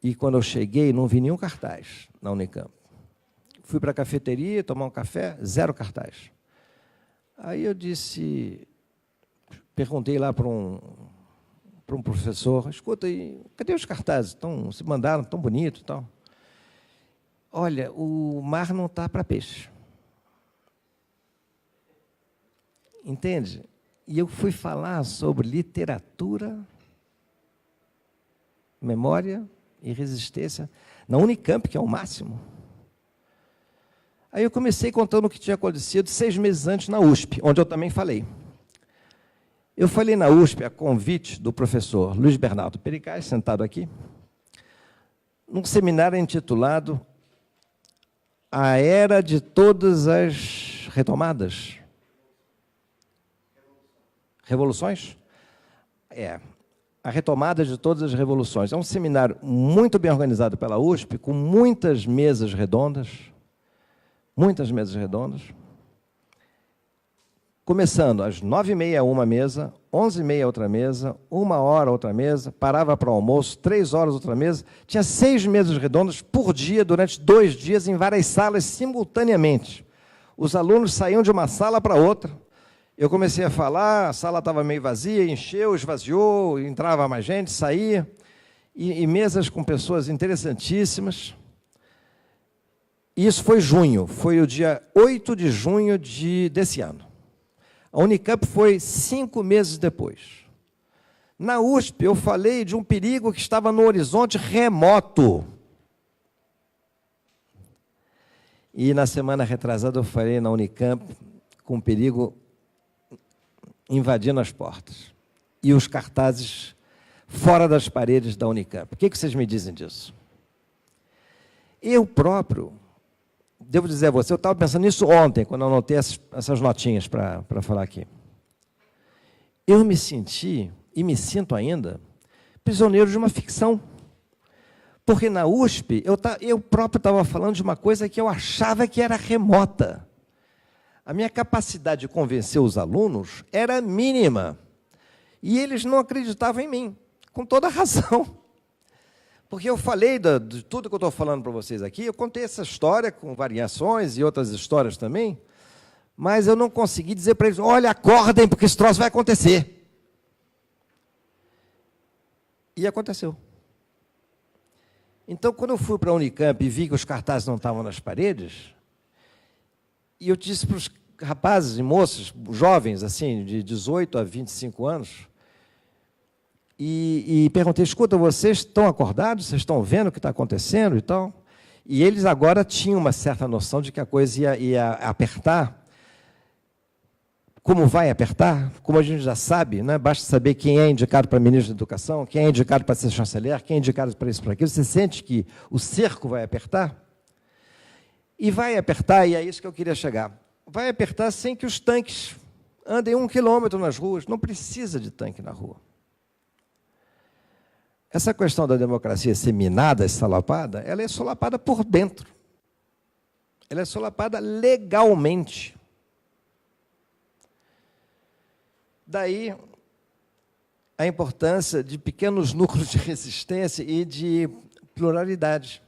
E, quando eu cheguei, não vi nenhum cartaz na Unicamp. Fui para a cafeteria tomar um café, 0 cartaz. Aí eu perguntei lá para um professor, escuta, cadê os cartazes? Se mandaram, tão bonito e tal. Olha, o mar não está para peixe. Entende? E eu fui falar sobre literatura, memória e resistência na Unicamp, que é o máximo. Aí eu comecei contando o que tinha acontecido 6 meses antes na USP, onde eu também falei. Eu falei na USP, a convite do professor Luiz Bernardo Pericaz, sentado aqui, num seminário intitulado A Era de Todas as Retomadas. Revoluções? A retomada de todas as revoluções. É um seminário muito bem organizado pela USP, com muitas mesas redondas, começando às 9h30 uma mesa, 11h30 outra mesa, 1h outra mesa, parava para o almoço, 3 horas outra mesa. Tinha 6 mesas redondas por dia, durante 2 dias, em várias salas, simultaneamente. Os alunos saíam de uma sala para outra. Eu comecei a falar, a sala estava meio vazia, encheu, esvaziou, entrava mais gente, saía. E mesas com pessoas interessantíssimas. Isso foi junho, foi o dia 8 de junho desse ano. A Unicamp foi 5 meses depois. Na USP, eu falei de um perigo que estava no horizonte remoto. E, na semana retrasada, eu falei na Unicamp com um perigo invadindo as portas. E os cartazes fora das paredes da Unicamp. O que vocês me dizem disso? Eu próprio, devo dizer a você, eu estava pensando nisso ontem, quando eu anotei essas notinhas para falar aqui. Eu me senti, e me sinto ainda, prisioneiro de uma ficção. Porque na USP, eu próprio estava falando de uma coisa que eu achava que era remota. A minha capacidade de convencer os alunos era mínima. E eles não acreditavam em mim, com toda a razão. Porque eu falei de tudo que eu estou falando para vocês aqui, eu contei essa história com variações e outras histórias também, mas eu não consegui dizer para eles, olha, acordem, porque esse troço vai acontecer. E aconteceu. Então, quando eu fui para a Unicamp e vi que os cartazes não estavam nas paredes, e eu disse para os rapazes e moças, jovens, assim, de 18 a 25 anos, e perguntei, escuta, vocês estão acordados? Vocês estão vendo o que está acontecendo e tal? E eles agora tinham uma certa noção de que a coisa ia apertar. como vai apertar, como a gente já sabe, né? Basta saber quem é indicado para ministro da Educação, quem é indicado para ser chanceler, quem é indicado para isso, para aquilo, você sente que o cerco vai apertar? E vai apertar, e é isso que eu queria chegar, vai apertar sem que os tanques andem 1 quilômetro nas ruas, não precisa de tanque na rua. Essa questão da democracia ser minada, solapada, ela é solapada por dentro. Ela é solapada legalmente. Daí a importância de pequenos núcleos de resistência e de pluralidade.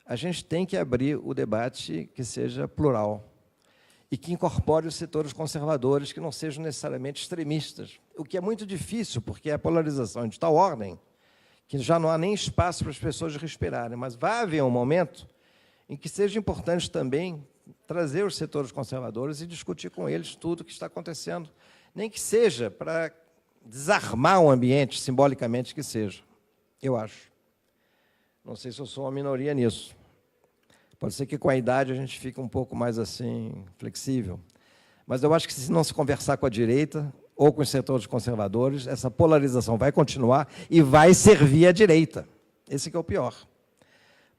A gente tem que abrir o debate que seja plural e que incorpore os setores conservadores, que não sejam necessariamente extremistas, o que é muito difícil, porque a polarização é de tal ordem que já não há nem espaço para as pessoas respirarem, mas vai haver um momento em que seja importante também trazer os setores conservadores e discutir com eles tudo o que está acontecendo, nem que seja para desarmar o ambiente, simbolicamente que seja, eu acho. Não sei se eu sou uma minoria nisso. Pode ser que com a idade a gente fique um pouco mais assim, flexível. Mas eu acho que se não se conversar com a direita ou com os setores conservadores, essa polarização vai continuar e vai servir à direita. Esse que é o pior.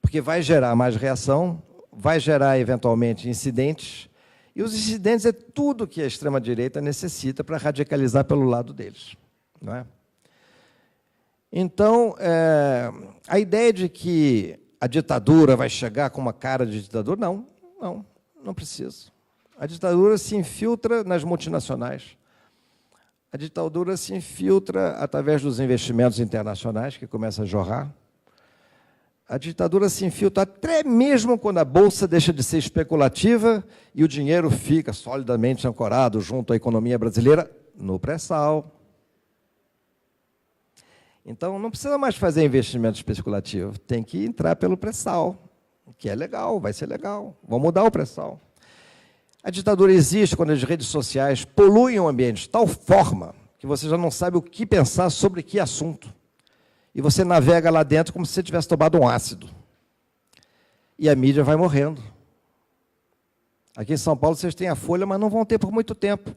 Porque vai gerar mais reação, vai gerar, eventualmente, incidentes, e os incidentes é tudo que a extrema-direita necessita para radicalizar pelo lado deles. Não é? Então, a ideia de que a ditadura vai chegar com uma cara de ditadura, não precisa. A ditadura se infiltra nas multinacionais. A ditadura se infiltra através dos investimentos internacionais, que começam a jorrar. A ditadura se infiltra até mesmo quando a bolsa deixa de ser especulativa e o dinheiro fica solidamente ancorado junto à economia brasileira no pré-sal. Então, não precisa mais fazer investimento especulativo, tem que entrar pelo pré-sal, que é legal, vai ser legal, vamos mudar o pré-sal. A ditadura existe quando as redes sociais poluem o ambiente de tal forma que você já não sabe o que pensar sobre que assunto. E você navega lá dentro como se você tivesse tomado um ácido. E a mídia vai morrendo. Aqui em São Paulo vocês têm a Folha, mas não vão ter por muito tempo.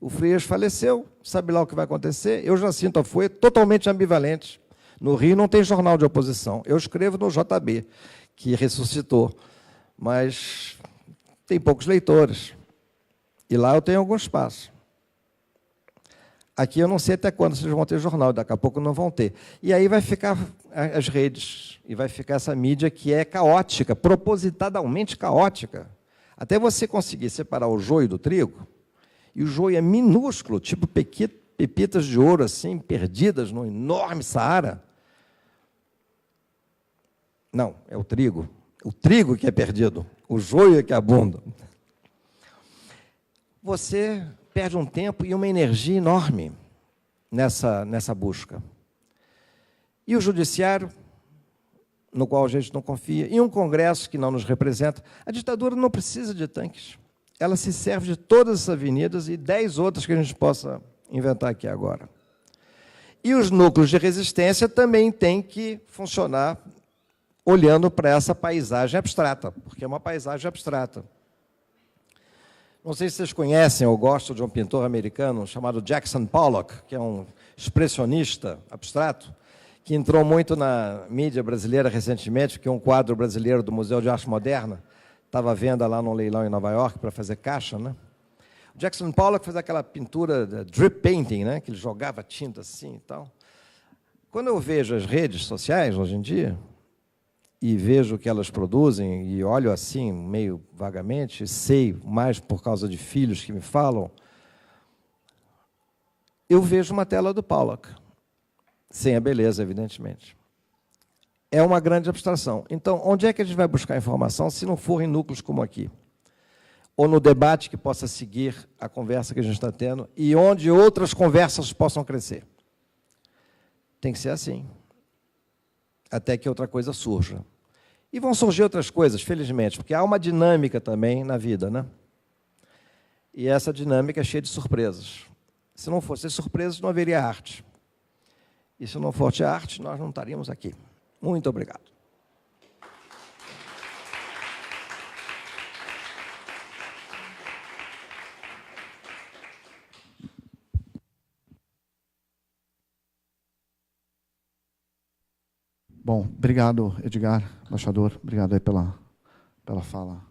O Frias faleceu, sabe lá o que vai acontecer? Eu já sinto a Folha totalmente ambivalente. No Rio não tem jornal de oposição. Eu escrevo no JB, que ressuscitou. Mas tem poucos leitores. E lá eu tenho algum espaço. Aqui eu não sei até quando vocês vão ter jornal, daqui a pouco não vão ter. E aí vai ficar as redes, e vai ficar essa mídia que é caótica, propositadamente caótica. Até você conseguir separar o joio do trigo, e o joio é minúsculo, tipo pepitas de ouro, assim, perdidas no enorme Saara. Não, é o trigo. O trigo que é perdido, o joio é que abunda. Você perde um tempo e uma energia enorme nessa busca. E o judiciário, no qual a gente não confia, e um Congresso que não nos representa. A ditadura não precisa de tanques. Ela se serve de todas essas avenidas e 10 outras que a gente possa inventar aqui agora. E os núcleos de resistência também têm que funcionar olhando para essa paisagem abstrata, porque é uma paisagem abstrata. Não sei se vocês conhecem ou gostam de um pintor americano chamado Jackson Pollock, que é um expressionista abstrato, que entrou muito na mídia brasileira recentemente, porque um quadro brasileiro do Museu de Arte Moderna estava à venda lá num leilão em Nova York para fazer caixa, né? O Jackson Pollock fez aquela pintura drip painting, né? Que ele jogava tinta assim e tal. Quando eu vejo as redes sociais hoje em dia, e vejo o que elas produzem, e olho assim, meio vagamente, sei mais por causa de filhos que me falam, eu vejo uma tela do Pollock, sem a beleza, evidentemente. É uma grande abstração. Então, onde é que a gente vai buscar informação se não for em núcleos como aqui? Ou no debate que possa seguir a conversa que a gente está tendo, e onde outras conversas possam crescer. Tem que ser assim, até que outra coisa surja. E vão surgir outras coisas, felizmente, porque há uma dinâmica também na vida, né? E essa dinâmica é cheia de surpresas. Se não fosse surpresas, não haveria arte. E se não fosse arte, nós não estaríamos aqui. Muito obrigado. Bom, obrigado, Edgar, embaixador. Obrigado aí pela fala.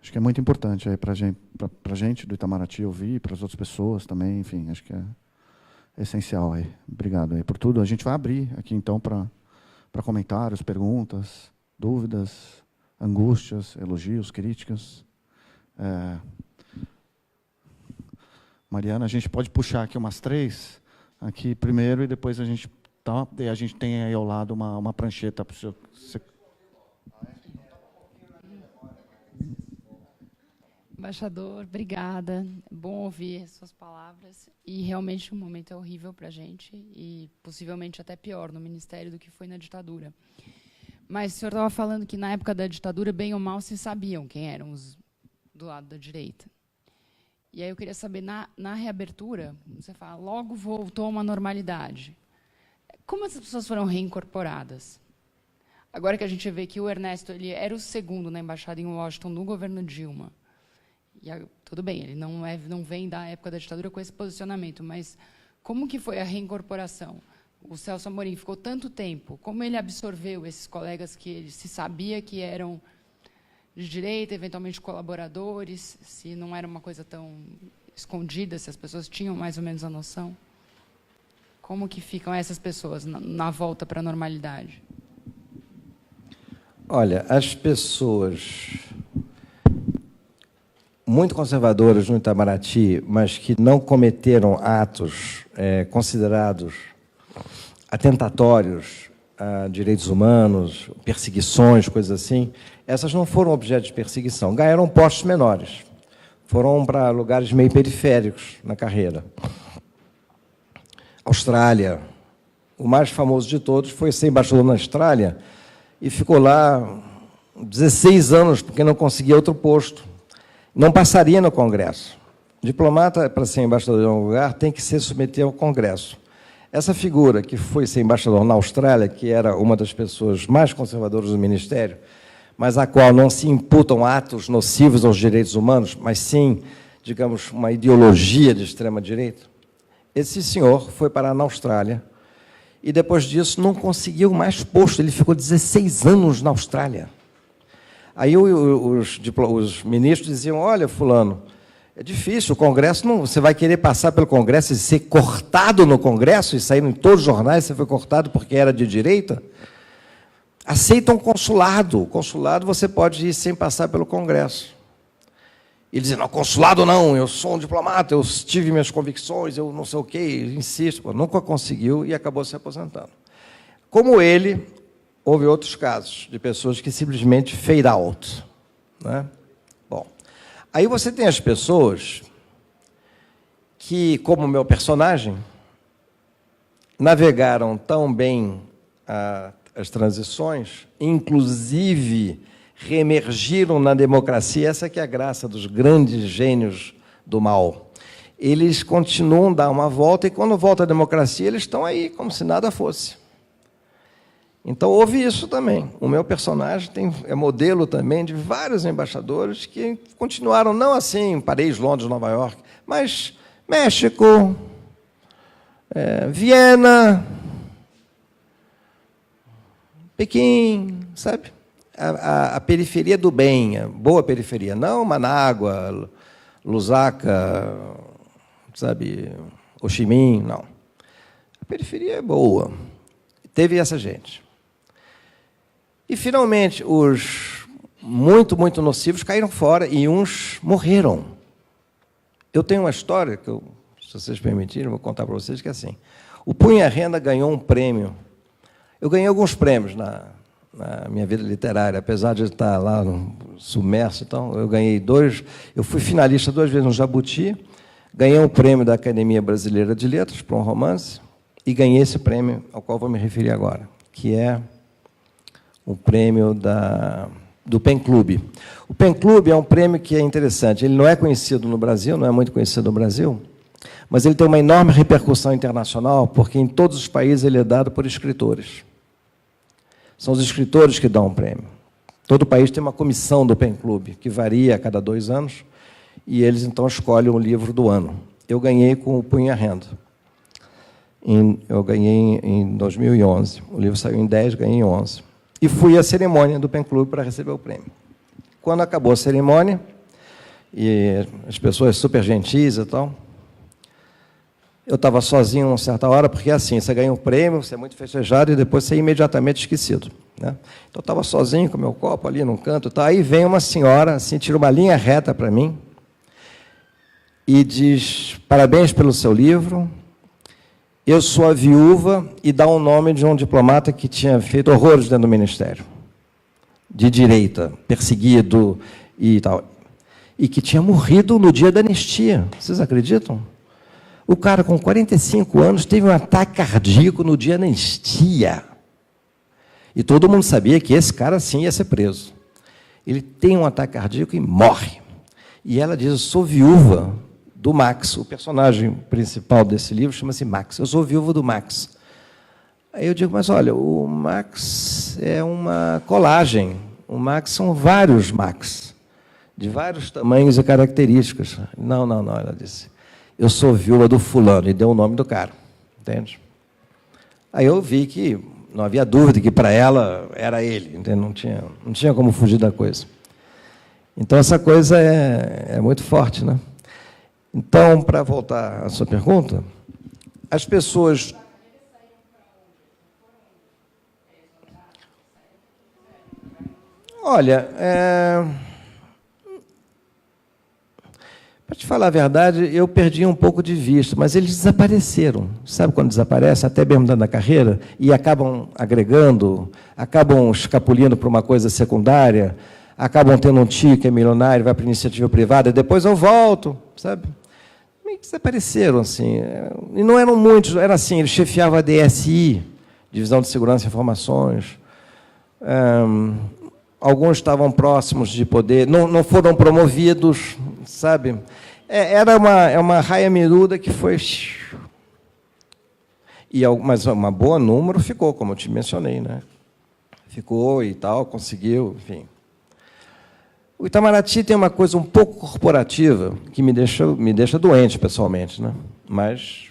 Acho que é muito importante para a gente do Itamaraty ouvir, para as outras pessoas também, enfim, acho que é essencial aí. Obrigado aí por tudo. A gente vai abrir aqui, então, para comentários, perguntas, dúvidas, angústias, elogios, críticas. Mariana, a gente pode puxar aqui umas 3, aqui primeiro, e depois a gente tem aí ao lado uma prancheta para você. Embaixador, obrigada. É bom ouvir suas palavras. E realmente o momento é horrível para a gente e possivelmente até pior no Ministério do que foi na ditadura. Mas o senhor estava falando que na época da ditadura, bem ou mal, se sabiam quem eram os do lado da direita. E aí eu queria saber, na reabertura, você fala, logo voltou a uma normalidade. Como essas pessoas foram reincorporadas? Agora que a gente vê que o Ernesto ele era o segundo na embaixada em Washington, no governo Dilma. E tudo bem, ele não vem da época da ditadura com esse posicionamento, mas como que foi a reincorporação? O Celso Amorim ficou tanto tempo, como ele absorveu esses colegas que ele se sabia que eram de direita, eventualmente colaboradores, se não era uma coisa tão escondida, se as pessoas tinham mais ou menos a noção? Como que ficam essas pessoas na volta para a normalidade? Olha, as pessoas muito conservadoras no Itamaraty, mas que não cometeram atos considerados atentatórios a direitos humanos, perseguições, coisas assim, essas não foram objeto de perseguição. Ganharam postos menores. Foram para lugares meio periféricos na carreira. Austrália. O mais famoso de todos foi ser embaixador na Austrália e ficou lá 16 anos, porque não conseguia outro posto. Não passaria no Congresso. Diplomata, para ser embaixador em um lugar, tem que se submeter ao Congresso. Essa figura que foi ser embaixador na Austrália, que era uma das pessoas mais conservadoras do Ministério, mas a qual não se imputam atos nocivos aos direitos humanos, mas sim, digamos, uma ideologia de extrema-direita, esse senhor foi parar na Austrália e, depois disso, não conseguiu mais posto. Ele ficou 16 anos na Austrália. Aí os ministros diziam, olha, fulano, é difícil, o Congresso, não, você vai querer passar pelo Congresso e ser cortado no Congresso, e sair em todos os jornais, você foi cortado porque era de direita? Aceita um consulado. O consulado você pode ir sem passar pelo Congresso. Ele dizia, não, consulado não, eu sou um diplomata, eu tive minhas convicções, eu não sei o quê, insisto. Pô, nunca conseguiu e acabou se aposentando. Como ele, houve outros casos de pessoas que simplesmente fade out, né? Bom, aí você tem as pessoas que, como o meu personagem, navegaram tão bem as transições, inclusive reemergiram na democracia. Essa que é a graça dos grandes gênios do mal. Eles continuam a dar uma volta, e quando volta a democracia, eles estão aí, como se nada fosse. Então, houve isso também. O meu personagem é modelo também de vários embaixadores que continuaram, não assim, em Paris, Londres, Nova York, mas México, Viena, Pequim, sabe? A periferia do bem, a boa periferia, não Manágua, Lusaka, sabe, Ho Chi Minh, não. A periferia é boa. Teve essa gente. E, finalmente, os muito nocivos caíram fora e uns morreram. Eu tenho uma história, que se vocês permitirem, vou contar para vocês, que é assim. O Punha Renda ganhou um prêmio. Eu ganhei alguns prêmios na minha vida literária, apesar de estar lá no submerso, então, eu ganhei 2. Eu fui finalista 2 vezes no Jabuti, ganhei um prêmio da Academia Brasileira de Letras para um romance, e ganhei esse prêmio ao qual vou me referir agora, que é o prêmio do PEN Clube. O PEN Clube é um prêmio que é interessante. Ele não é conhecido no Brasil, não é muito conhecido no Brasil, mas ele tem uma enorme repercussão internacional, porque em todos os países ele é dado por escritores. São os escritores que dão o prêmio. Todo país tem uma comissão do PEN Clube, que varia a cada 2 anos, e eles, então, escolhem o livro do ano. Eu ganhei com o Punha Renda. Eu ganhei em 2011. O livro saiu em 10, ganhei em 11. E fui à cerimônia do PEN Clube para receber o prêmio. Quando acabou a cerimônia, e as pessoas super gentis e tal, eu estava sozinho uma certa hora, porque é assim, você ganha um prêmio, você é muito festejado e depois você é imediatamente esquecido, né? Então, eu estava sozinho com meu copo ali num canto e tal, aí vem uma senhora, assim, tira uma linha reta para mim e diz: parabéns pelo seu livro, eu sou a viúva, e dá o nome de um diplomata que tinha feito horrores dentro do Ministério, de direita, perseguido e tal, e que tinha morrido no dia da anistia. Vocês acreditam? O cara, com 45 anos, teve um ataque cardíaco no dia da anistia. E todo mundo sabia que esse cara, sim, ia ser preso. Ele tem um ataque cardíaco e morre. E ela diz: eu sou viúva do Max. O personagem principal desse livro chama-se Max. Eu sou viúva do Max. Aí eu digo: mas olha, o Max é uma colagem. O Max são vários Max, de vários tamanhos e características. Não, ela disse: eu sou viúva do fulano, e deu o nome do cara, entende? Aí eu vi que não havia dúvida que para ela era ele, entende? Não tinha como fugir da coisa. Então, essa coisa é muito forte, né? Então, para voltar à sua pergunta, as pessoas... Olha, para te falar a verdade, eu perdi um pouco de vista, mas eles desapareceram. Sabe quando desaparece, até mesmo dentro da carreira, e acabam agregando, acabam escapulindo para uma coisa secundária, acabam tendo um tio que é milionário, vai para a iniciativa privada, e depois eu volto, sabe? Meio que desapareceram, assim. E não eram muitos, era assim, ele chefiava a DSI, Divisão de Segurança e Informações. Alguns estavam próximos de poder, não foram promovidos, sabe? Era uma raia miúda que foi... Mas uma boa número ficou, como eu te mencionei, né? Ficou e tal, conseguiu, enfim. O Itamaraty tem uma coisa um pouco corporativa que me deixa doente, pessoalmente, né? Mas,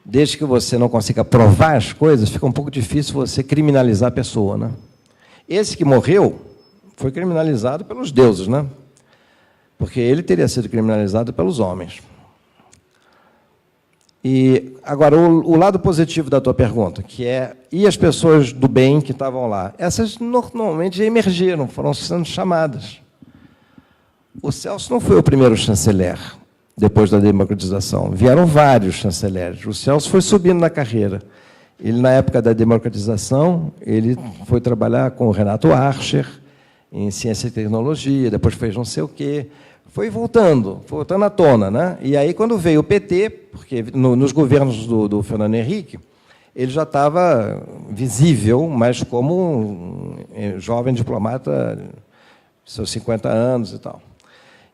desde que você não consiga provar as coisas, fica um pouco difícil você criminalizar a pessoa, né? Esse que morreu foi criminalizado pelos deuses, né? Porque ele teria sido criminalizado pelos homens. E, agora, o lado positivo da tua pergunta, que é, e as pessoas do bem que estavam lá? Essas normalmente emergiram, foram sendo chamadas. O Celso não foi o primeiro chanceler, depois da democratização. Vieram vários chanceleres. O Celso foi subindo na carreira. Ele, na época da democratização, ele foi trabalhar com o Renato Archer, em ciência e tecnologia, depois fez não sei o quê, foi voltando à tona, né? E aí, quando veio o PT, porque nos governos do Fernando Henrique, ele já estava visível, mas como um jovem diplomata, seus 50 anos e tal.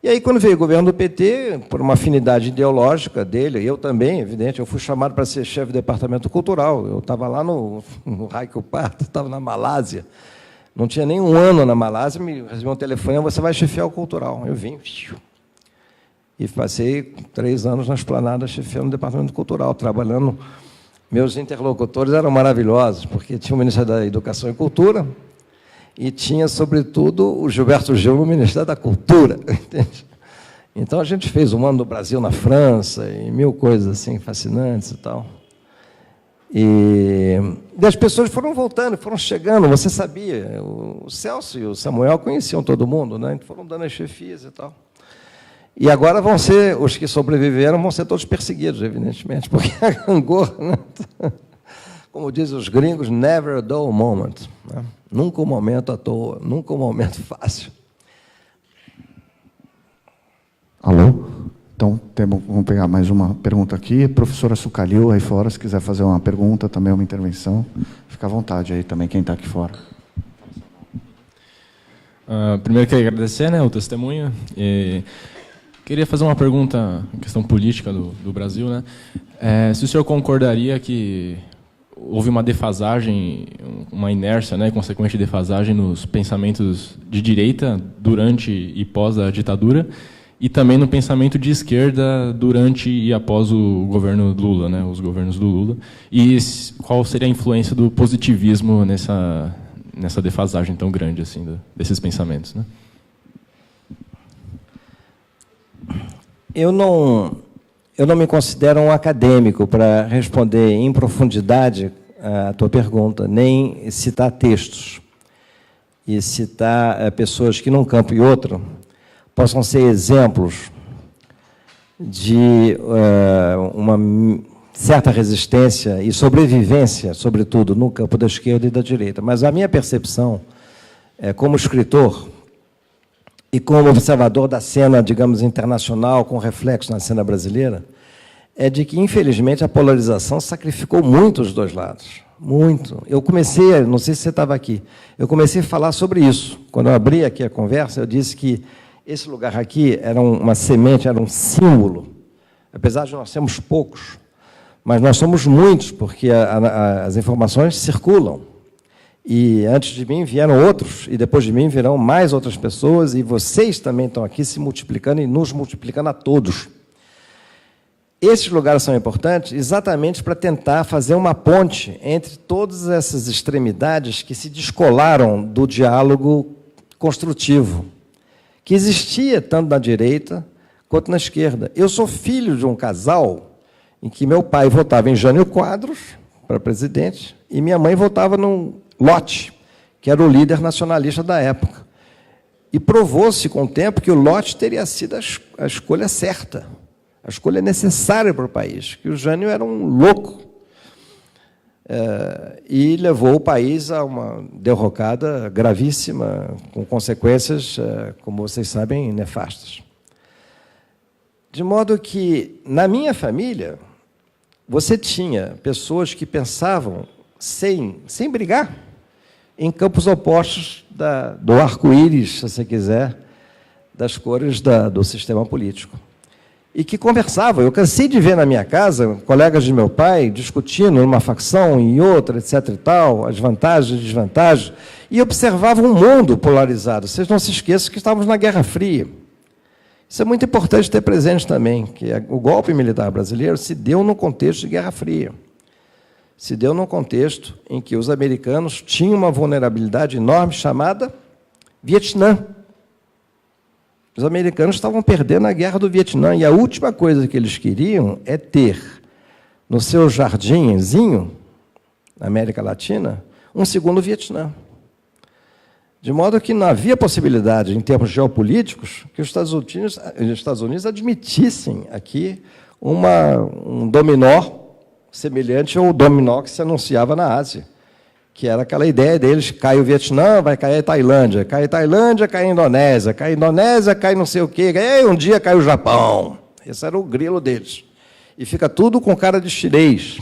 E aí, quando veio o governo do PT, por uma afinidade ideológica dele, eu também, evidente, eu fui chamado para ser chefe do departamento cultural. Eu estava lá no Raiko Park, estava na Malásia. Não tinha nem um ano na Malásia, me recebi um telefone: você vai chefiar o cultural. Eu vim. E passei 3 anos na Esplanada chefiando o departamento cultural, trabalhando. Meus interlocutores eram maravilhosos, porque tinha o Ministério da Educação e Cultura, e tinha, sobretudo, o Gilberto Gil no Ministério da Cultura, entende? Então, a gente fez um ano do Brasil na França, e 1000 coisas assim fascinantes e tal. E as pessoas foram voltando, foram chegando, você sabia, o Celso e o Samuel conheciam todo mundo, né? Foram dando as chefias e tal. E agora vão ser, os que sobreviveram vão ser todos perseguidos, evidentemente, porque a gangorra, né? Como dizem os gringos, never a dull moment, né? Nunca um momento à toa, nunca um momento fácil. Alô? Então, vamos pegar mais uma pergunta aqui. Professora Sucalil, aí fora, se quiser fazer uma pergunta, também uma intervenção, fica à vontade aí também, quem está aqui fora. Primeiro, queria agradecer, né, o testemunho. Queria fazer uma pergunta, questão política do Brasil, né? Se o senhor concordaria que houve uma defasagem, uma inércia, né, consequente defasagem nos pensamentos de direita durante e pós a ditadura, e também no pensamento de esquerda durante e após o governo Lula, né, os governos do Lula, e qual seria a influência do positivismo nessa defasagem tão grande assim desses pensamentos, né? Eu não me considero um acadêmico para responder em profundidade a tua pergunta, nem citar textos e citar pessoas que, num campo e outro, possam ser exemplos de uma certa resistência e sobrevivência, sobretudo, no campo da esquerda e da direita. Mas a minha percepção, como escritor e como observador da cena, digamos, internacional, com reflexo na cena brasileira, é de que, infelizmente, a polarização sacrificou muito os dois lados. Muito. Eu comecei, não sei se você estava aqui, eu comecei a falar sobre isso. Quando eu abri aqui a conversa, eu disse que esse lugar aqui era uma semente, era um símbolo. Apesar de nós sermos poucos, mas nós somos muitos, porque as informações circulam. E antes de mim vieram outros, e depois de mim virão mais outras pessoas, e vocês também estão aqui se multiplicando e nos multiplicando a todos. Esses lugares são importantes exatamente para tentar fazer uma ponte entre todas essas extremidades que se descolaram do diálogo construtivo, que existia tanto na direita quanto na esquerda. Eu sou filho de um casal em que meu pai votava em Jânio Quadros para presidente e minha mãe votava num Lott, que era o líder nacionalista da época. E provou-se com o tempo que o Lott teria sido a escolha certa, a escolha necessária para o país, que o Jânio era um louco e levou o país a uma derrocada gravíssima, com consequências, como vocês sabem, nefastas. De modo que, na minha família, você tinha pessoas que pensavam sem brigar, em campos opostos do arco-íris, se você quiser, das cores do sistema político. E que conversavam. Eu cansei de ver na minha casa colegas de meu pai discutindo uma facção e outra, etc. e tal, as vantagens e desvantagens, e observavam um mundo polarizado. Vocês não se esqueçam que estávamos na Guerra Fria. Isso é muito importante ter presente também, que o golpe militar brasileiro se deu no contexto de Guerra Fria. Se deu num contexto em que os americanos tinham uma vulnerabilidade enorme chamada Vietnã. Os americanos estavam perdendo a guerra do Vietnã, e a última coisa que eles queriam é ter, no seu jardinzinho, na América Latina, um segundo Vietnã. De modo que não havia possibilidade, em termos geopolíticos, que os Estados Unidos admitissem aqui um dominó semelhante ao dominó que se anunciava na Ásia, que era aquela ideia deles: cai o Vietnã, vai cair a Tailândia, cai a Indonésia, cai não sei o quê, e um dia cai o Japão. Esse era o grilo deles. E fica tudo com cara de chinês.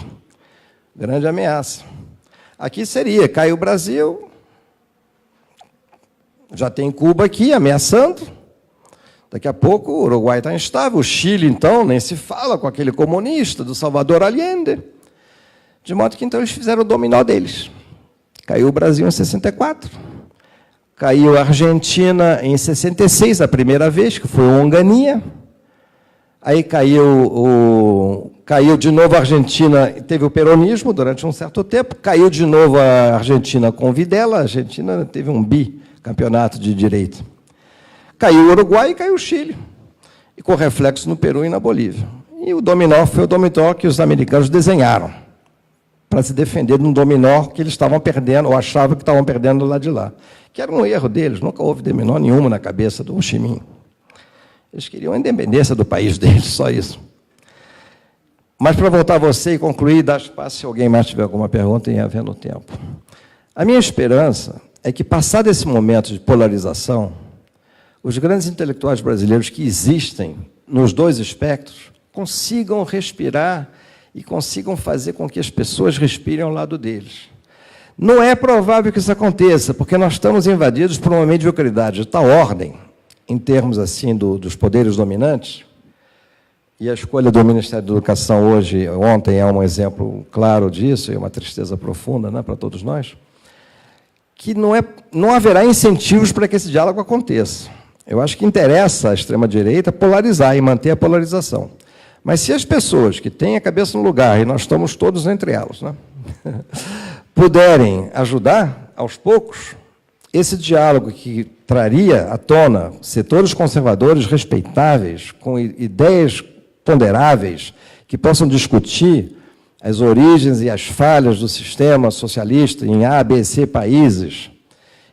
Grande ameaça. Aqui seria, cai o Brasil, já tem Cuba aqui ameaçando, daqui a pouco o Uruguai está instável, o Chile, então, nem se fala, com aquele comunista do Salvador Allende. De modo que, então, eles fizeram o dominó deles. Caiu o Brasil em 64, caiu a Argentina em 66, a primeira vez, que foi o Onganía. Aí caiu de novo a Argentina, teve o peronismo durante um certo tempo, caiu de novo a Argentina com Videla, a Argentina teve um bicampeonato de direita. Caiu o Uruguai e caiu o Chile, e com reflexo no Peru e na Bolívia. E o dominó foi o dominó que os americanos desenharam, para se defender de um dominó que eles estavam perdendo, ou achavam que estavam perdendo lá de lá. Que era um erro deles, nunca houve dominó nenhuma na cabeça do Ho Chi Minh. Eles queriam a independência do país deles, só isso. Mas, para voltar a você e concluir, dar espaço se alguém mais tiver alguma pergunta em havendo tempo. A minha esperança é que, passado esse momento de polarização, os grandes intelectuais brasileiros que existem nos dois espectros consigam respirar e consigam fazer com que as pessoas respirem ao lado deles. Não é provável que isso aconteça, porque nós estamos invadidos por uma mediocridade de tal ordem, em termos assim dos poderes dominantes, e a escolha do Ministério da Educação ontem é um exemplo claro disso, e uma tristeza profunda, né, para todos nós, que não haverá incentivos para que esse diálogo aconteça. Eu acho que interessa à extrema-direita polarizar e manter a polarização. Mas se as pessoas que têm a cabeça no lugar, e nós estamos todos entre elas, né, puderem ajudar, aos poucos, esse diálogo que traria à tona setores conservadores respeitáveis, com ideias ponderáveis, que possam discutir as origens e as falhas do sistema socialista em A, B, C países,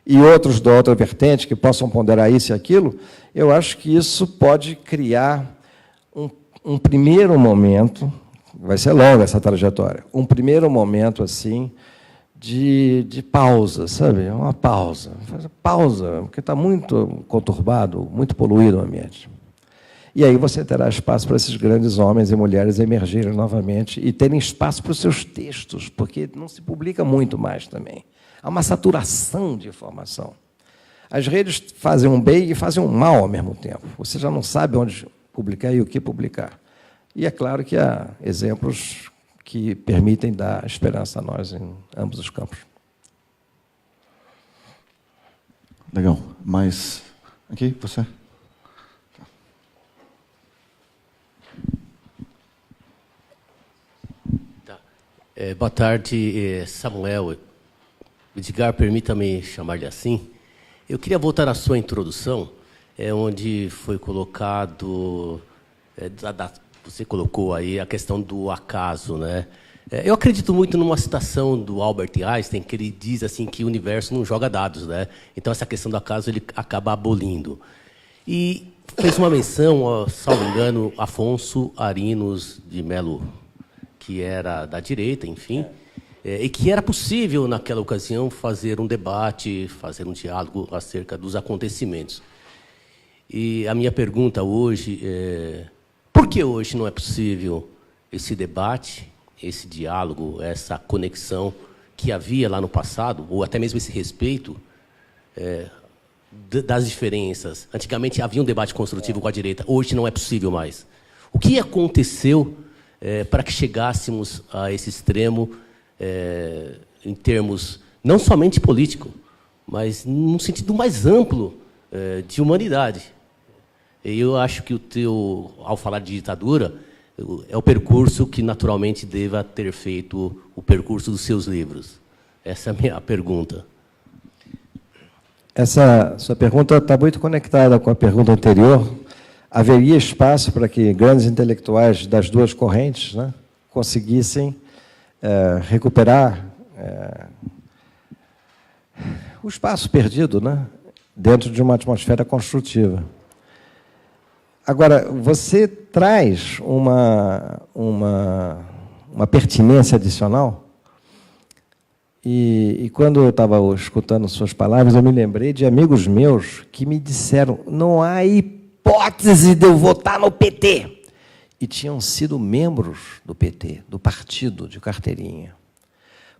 e outros da outra vertente que possam ponderar isso e aquilo, eu acho que isso pode criar um primeiro momento, vai ser longa essa trajetória, um primeiro momento assim de pausa, sabe? Uma pausa. Faz pausa, porque está muito conturbado, muito poluído o ambiente. E aí você terá espaço para esses grandes homens e mulheres emergirem novamente e terem espaço para os seus textos, porque não se publica muito mais também. Há uma saturação de informação. As redes fazem um bem e fazem um mal ao mesmo tempo. Você já não sabe onde publicar e o que publicar. E é claro que há exemplos que permitem dar esperança a nós em ambos os campos. Legal. Mas aqui, você? Tá. Boa tarde, Samuel. Edgar, permita-me chamar-lhe assim. Eu queria voltar à sua introdução, onde foi colocado, você colocou aí a questão do acaso, né? Eu acredito muito numa citação do Albert Einstein, que ele diz assim que o universo não joga dados, né? Então essa questão do acaso ele acaba abolindo. E fez uma menção, salvo engano, Afonso Arinos de Melo, que era da direita, enfim. E que era possível, naquela ocasião, fazer um debate, fazer um diálogo acerca dos acontecimentos. E a minha pergunta hoje é: por que hoje não é possível esse debate, esse diálogo, essa conexão que havia lá no passado, ou até mesmo esse respeito das diferenças? Antigamente havia um debate construtivo com a direita, hoje não é possível mais. O que aconteceu para que chegássemos a esse extremo, em termos não somente político, mas num sentido mais amplo de humanidade? E eu acho que ao falar de ditadura, é o percurso que naturalmente deva ter feito o percurso dos seus livros. Essa é a minha pergunta. Essa sua pergunta está muito conectada com a pergunta anterior. Haveria espaço para que grandes intelectuais das duas correntes, né, conseguissem recuperar o espaço perdido, né, dentro de uma atmosfera construtiva. Agora, você traz uma pertinência adicional, e quando eu estava escutando suas palavras, eu me lembrei de amigos meus que me disseram: não há hipótese de eu votar no PT. E tinham sido membros do PT, do partido de carteirinha.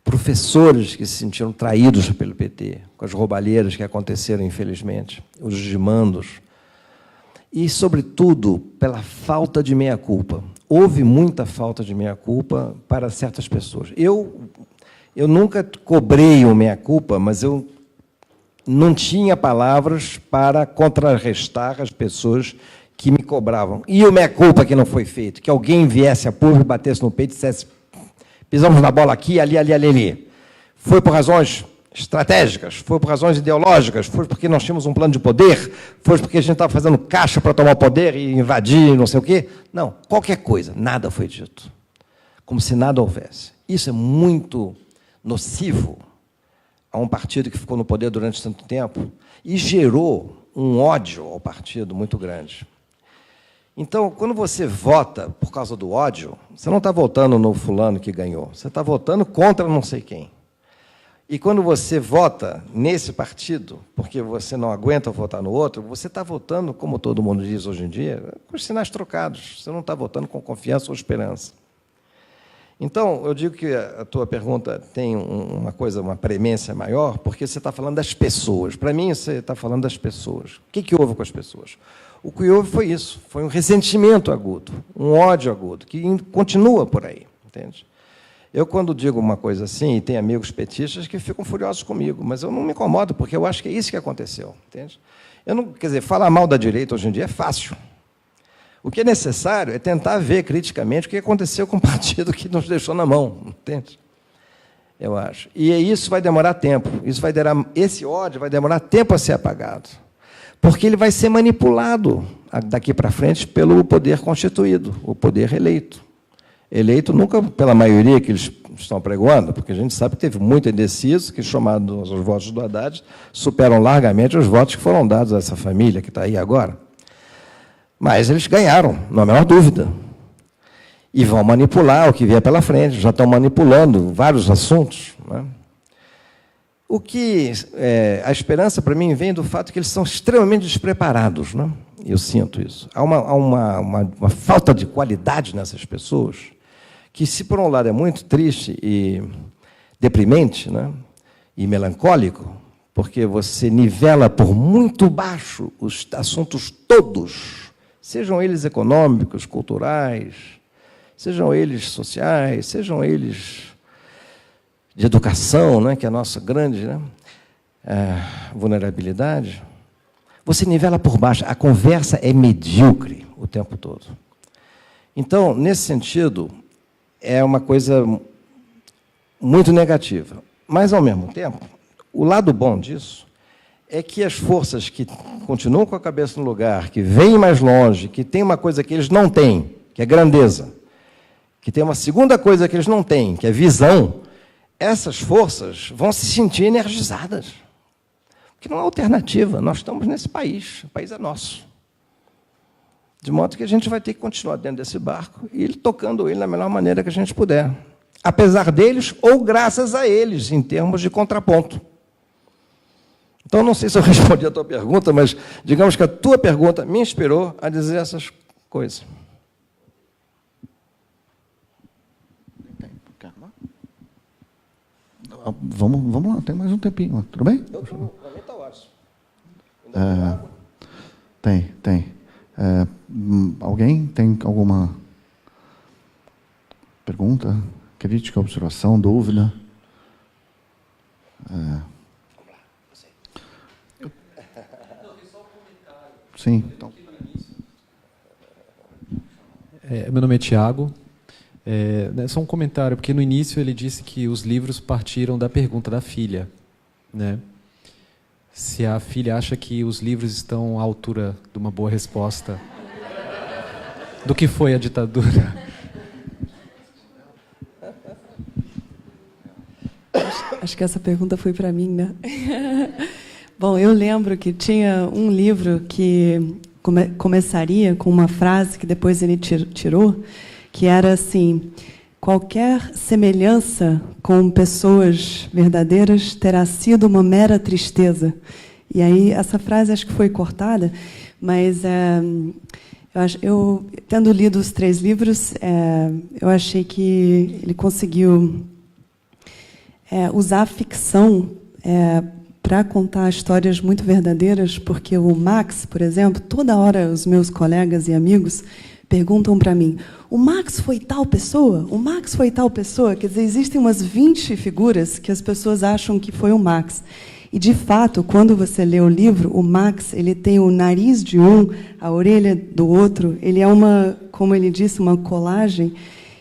Professores que se sentiram traídos pelo PT, com as roubalheiras que aconteceram, infelizmente, os desmandos. E, sobretudo, pela falta de meia-culpa. Houve muita falta de meia-culpa para certas pessoas. Eu nunca cobrei o meia-culpa, mas eu não tinha palavras para contrarrestar as pessoas que me cobravam. E o meia-culpa que não foi feito? Que alguém viesse a público, batesse no peito e dissesse: pisamos na bola aqui, ali, ali, ali, ali. Foi por razões estratégicas, foi por razões ideológicas, foi porque nós tínhamos um plano de poder, foi porque a gente estava fazendo caixa para tomar o poder e invadir, não sei o quê. Não, qualquer coisa, nada foi dito. Como se nada houvesse. Isso é muito nocivo a um partido que ficou no poder durante tanto tempo e gerou um ódio ao partido muito grande. Então, quando você vota por causa do ódio, você não está votando no fulano que ganhou, você está votando contra não sei quem. E quando você vota nesse partido, porque você não aguenta votar no outro, você está votando, como todo mundo diz hoje em dia, com os sinais trocados. Você não está votando com confiança ou esperança. Então, eu digo que a tua pergunta tem uma premência maior, porque você está falando das pessoas. Para mim, você está falando das pessoas. O que houve com as pessoas? O que houve foi isso, foi um ressentimento agudo, um ódio agudo, que continua por aí, entende? Eu, quando digo uma coisa assim, e tem amigos petistas que ficam furiosos comigo, mas eu não me incomodo, porque eu acho que é isso que aconteceu, entende? Eu não, quer dizer, falar mal da direita hoje em dia é fácil. O que é necessário é tentar ver criticamente o que aconteceu com o partido que nos deixou na mão, entende? Eu acho. E isso vai demorar tempo. Esse ódio vai demorar tempo a ser apagado, porque ele vai ser manipulado daqui para frente pelo poder constituído, o poder eleito. Eleito nunca pela maioria que eles estão pregoando, porque a gente sabe que teve muito indeciso, que, somados os votos do Haddad, superam largamente os votos que foram dados a essa família que está aí agora. Mas eles ganharam, não há a menor dúvida. E vão manipular o que vier pela frente, já estão manipulando vários assuntos. Né? A esperança, para mim, vem do fato que eles são extremamente despreparados. Né? Eu sinto isso. Há uma falta de qualidade nessas pessoas, que, se por um lado é muito triste e deprimente, né, e melancólico, porque você nivela por muito baixo os assuntos todos, sejam eles econômicos, culturais, sejam eles sociais, sejam eles de educação, né, que é a nossa grande, né, vulnerabilidade, você nivela por baixo, a conversa é medíocre o tempo todo. Então, nesse sentido, é uma coisa muito negativa. Mas, ao mesmo tempo, o lado bom disso é que as forças que continuam com a cabeça no lugar, que veem mais longe, que têm uma coisa que eles não têm, que é grandeza, que tem uma segunda coisa que eles não têm, que é visão, essas forças vão se sentir energizadas. Porque não há alternativa, nós estamos nesse país, o país é nosso. De modo que a gente vai ter que continuar dentro desse barco e tocando ele da melhor maneira que a gente puder. Apesar deles ou graças a eles, em termos de contraponto. Então, não sei se eu respondi a tua pergunta, mas digamos que a tua pergunta me inspirou a dizer essas coisas. Vamos lá, tem mais um tempinho. Tudo bem? Para mim está ótimo. Tem. Alguém tem alguma pergunta, crítica, observação, dúvida? Sim. Então. Meu nome é Tiago. Só um comentário, porque no início ele disse que os livros partiram da pergunta da filha, né? Se a filha acha que os livros estão à altura de uma boa resposta do que foi a ditadura. Acho que essa pergunta foi para mim, né? Bom, eu lembro que tinha um livro que começaria com uma frase que depois ele tirou, que era assim: qualquer semelhança com pessoas verdadeiras terá sido uma mera tristeza. E aí essa frase acho que foi cortada, mas eu tendo lido os 3 livros, eu achei que ele conseguiu usar a ficção para contar histórias muito verdadeiras, porque o Max, por exemplo, toda hora os meus colegas e amigos perguntam para mim: o Max foi tal pessoa? O Max foi tal pessoa? Quer dizer, existem umas 20 figuras que as pessoas acham que foi o Max. E, de fato, quando você lê o livro, o Max ele tem o nariz de um, a orelha do outro. Ele é como ele disse, uma colagem.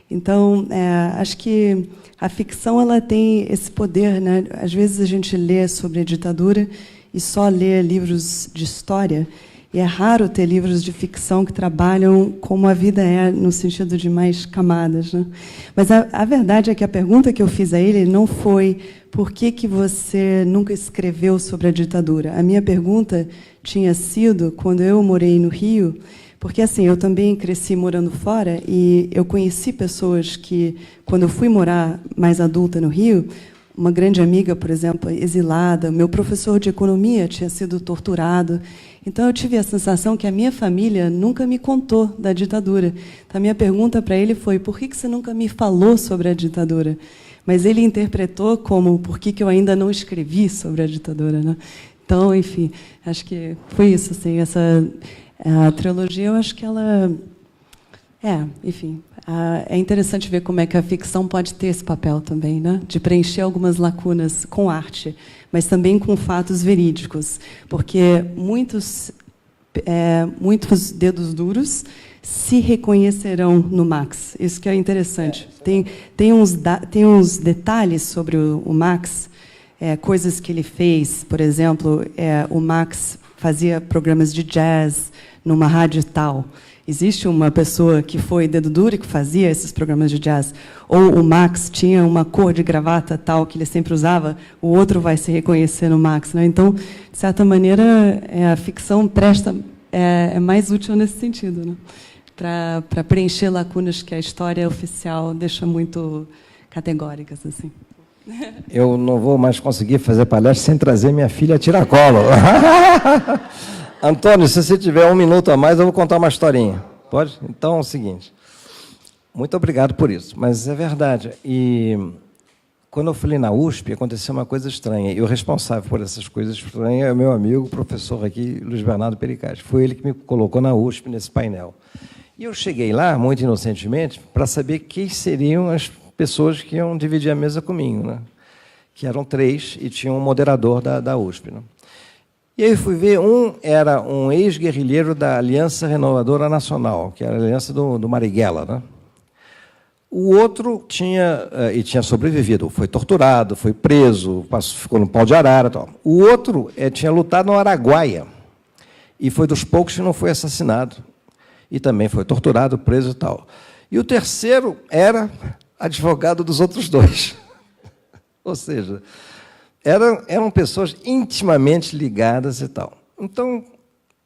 Então, acho que a ficção ela tem esse poder, né? Às vezes a gente lê sobre a ditadura e só lê livros de história. E é raro ter livros de ficção que trabalham como a vida é, no sentido de mais camadas, né? Mas a verdade é que a pergunta que eu fiz a ele não foi por que você nunca escreveu sobre a ditadura. A minha pergunta tinha sido, quando eu morei no Rio, porque assim, eu também cresci morando fora e eu conheci pessoas que, quando eu fui morar mais adulta no Rio, uma grande amiga, por exemplo, exilada, meu professor de economia tinha sido torturado. Então, eu tive a sensação que a minha família nunca me contou da ditadura. Então, a minha pergunta para ele foi: por que você nunca me falou sobre a ditadura? Mas ele interpretou como: por que eu ainda não escrevi sobre a ditadura, né? Então, enfim, acho que foi isso. Assim, a trilogia, eu acho que ela... enfim, É interessante ver como é que a ficção pode ter esse papel também, né? De preencher algumas lacunas com arte, mas também com fatos verídicos, porque muitos dedos duros se reconhecerão no Max. Isso que é interessante. Tem uns detalhes sobre o Max, coisas que ele fez. Por exemplo, o Max fazia programas de jazz numa rádio tal. Existe uma pessoa que foi dedo duro e que fazia esses programas de jazz. Ou o Max tinha uma cor de gravata tal que ele sempre usava, o outro vai se reconhecer no Max, né? Então, de certa maneira, a ficção é mais útil nesse sentido, né? Para preencher lacunas que a história oficial deixa muito categóricas, assim. Eu não vou mais conseguir fazer palestra sem trazer minha filha a tiracolo. Antônio, se você tiver 1 minuto a mais, eu vou contar uma historinha. Pode? Então, é o seguinte. Muito obrigado por isso, mas é verdade. E quando eu falei na USP, aconteceu uma coisa estranha. E o responsável por essas coisas estranhas é o meu amigo, o professor aqui, Luiz Bernardo Pericaz. Foi ele que me colocou na USP nesse painel. E eu cheguei lá, muito inocentemente, para saber quem seriam as pessoas que iam dividir a mesa comigo, né? Que eram 3 e tinha um moderador da USP. Né? E aí fui ver, um era um ex-guerrilheiro da Aliança Renovadora Nacional, que era a aliança do Marighella. Né? O outro tinha sobrevivido, foi torturado, foi preso, ficou no pau de arara. Tal. O outro tinha lutado no Araguaia e foi dos poucos que não foi assassinado. E também foi torturado, preso e tal. E o terceiro era advogado dos outros 2. Ou seja, eram pessoas intimamente ligadas e tal. Então,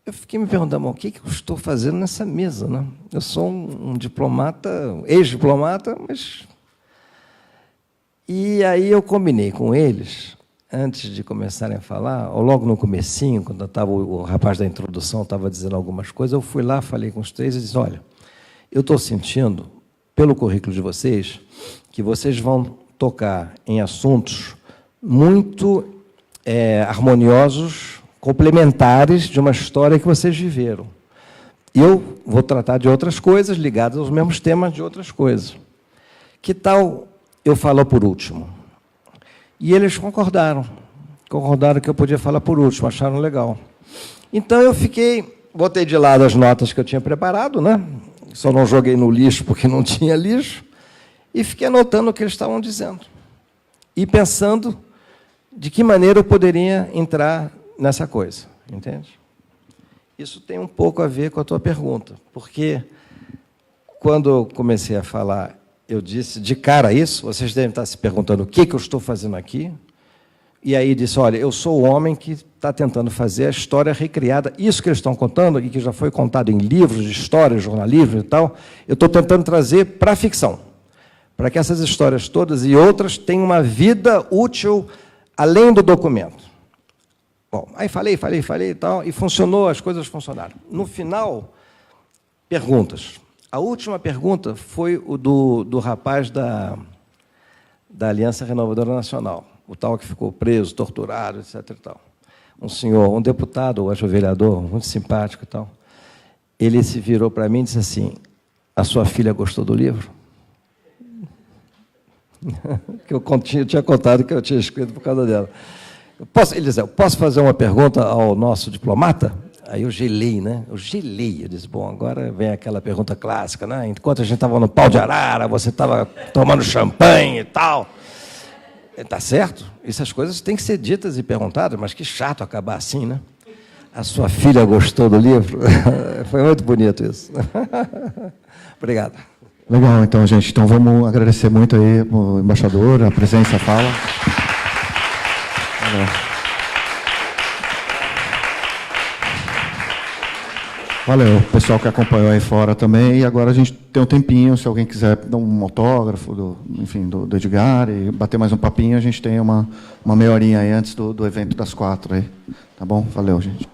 eu fiquei me perguntando, o que eu estou fazendo nessa mesa? Né? Eu sou um diplomata, ex-diplomata, mas... E aí eu combinei com eles, antes de começarem a falar, ou logo no comecinho, quando o rapaz da introdução estava dizendo algumas coisas, eu fui lá, falei com os 3 e disse, olha, eu estou sentindo, pelo currículo de vocês, que vocês vão tocar em assuntos muito harmoniosos, complementares de uma história que vocês viveram. Eu vou tratar de outras coisas ligadas aos mesmos temas de outras coisas. Que tal eu falar por último? E eles concordaram que eu podia falar por último, acharam legal. Então eu botei de lado as notas que eu tinha preparado, né? Só não joguei no lixo porque não tinha lixo, e fiquei anotando o que eles estavam dizendo. E pensando de que maneira eu poderia entrar nessa coisa, entende? Isso tem um pouco a ver com a tua pergunta, porque quando eu comecei a falar, eu disse de cara isso, vocês devem estar se perguntando o que eu estou fazendo aqui, e aí disse, olha, eu sou o homem que está tentando fazer a história recriada, isso que eles estão contando, e que já foi contado em livros de história, jornalismo e tal, eu estou tentando trazer para a ficção, para que essas histórias todas e outras tenham uma vida útil além do documento. Bom, aí falei e tal, e funcionou, as coisas funcionaram. No final, perguntas. A última pergunta foi o do rapaz da Aliança Renovadora Nacional, o tal que ficou preso, torturado, etc. E tal. Um senhor, um deputado, acho vereador, muito simpático e tal. Ele se virou para mim e disse assim, a sua filha gostou do livro? Que eu tinha contado que eu tinha escrito por causa dela. Ele disse, eu posso fazer uma pergunta ao nosso diplomata? Aí eu gelei, né? Eu disse, bom, agora vem aquela pergunta clássica, né? Enquanto a gente estava no pau de arara, você estava tomando champanhe e tal. Tá certo? Essas coisas têm que ser ditas e perguntadas, mas que chato acabar assim, né? A sua filha gostou do livro? Foi muito bonito isso. Obrigado. Legal, então, gente. Então, vamos agradecer muito aí ao embaixador, a presença, a fala. Valeu, o pessoal que acompanhou aí fora também. E agora a gente tem um tempinho, se alguém quiser dar um autógrafo, do Edgar, e bater mais um papinho, a gente tem uma meia horinha aí antes do evento das 4 aí. Tá bom? Valeu, gente.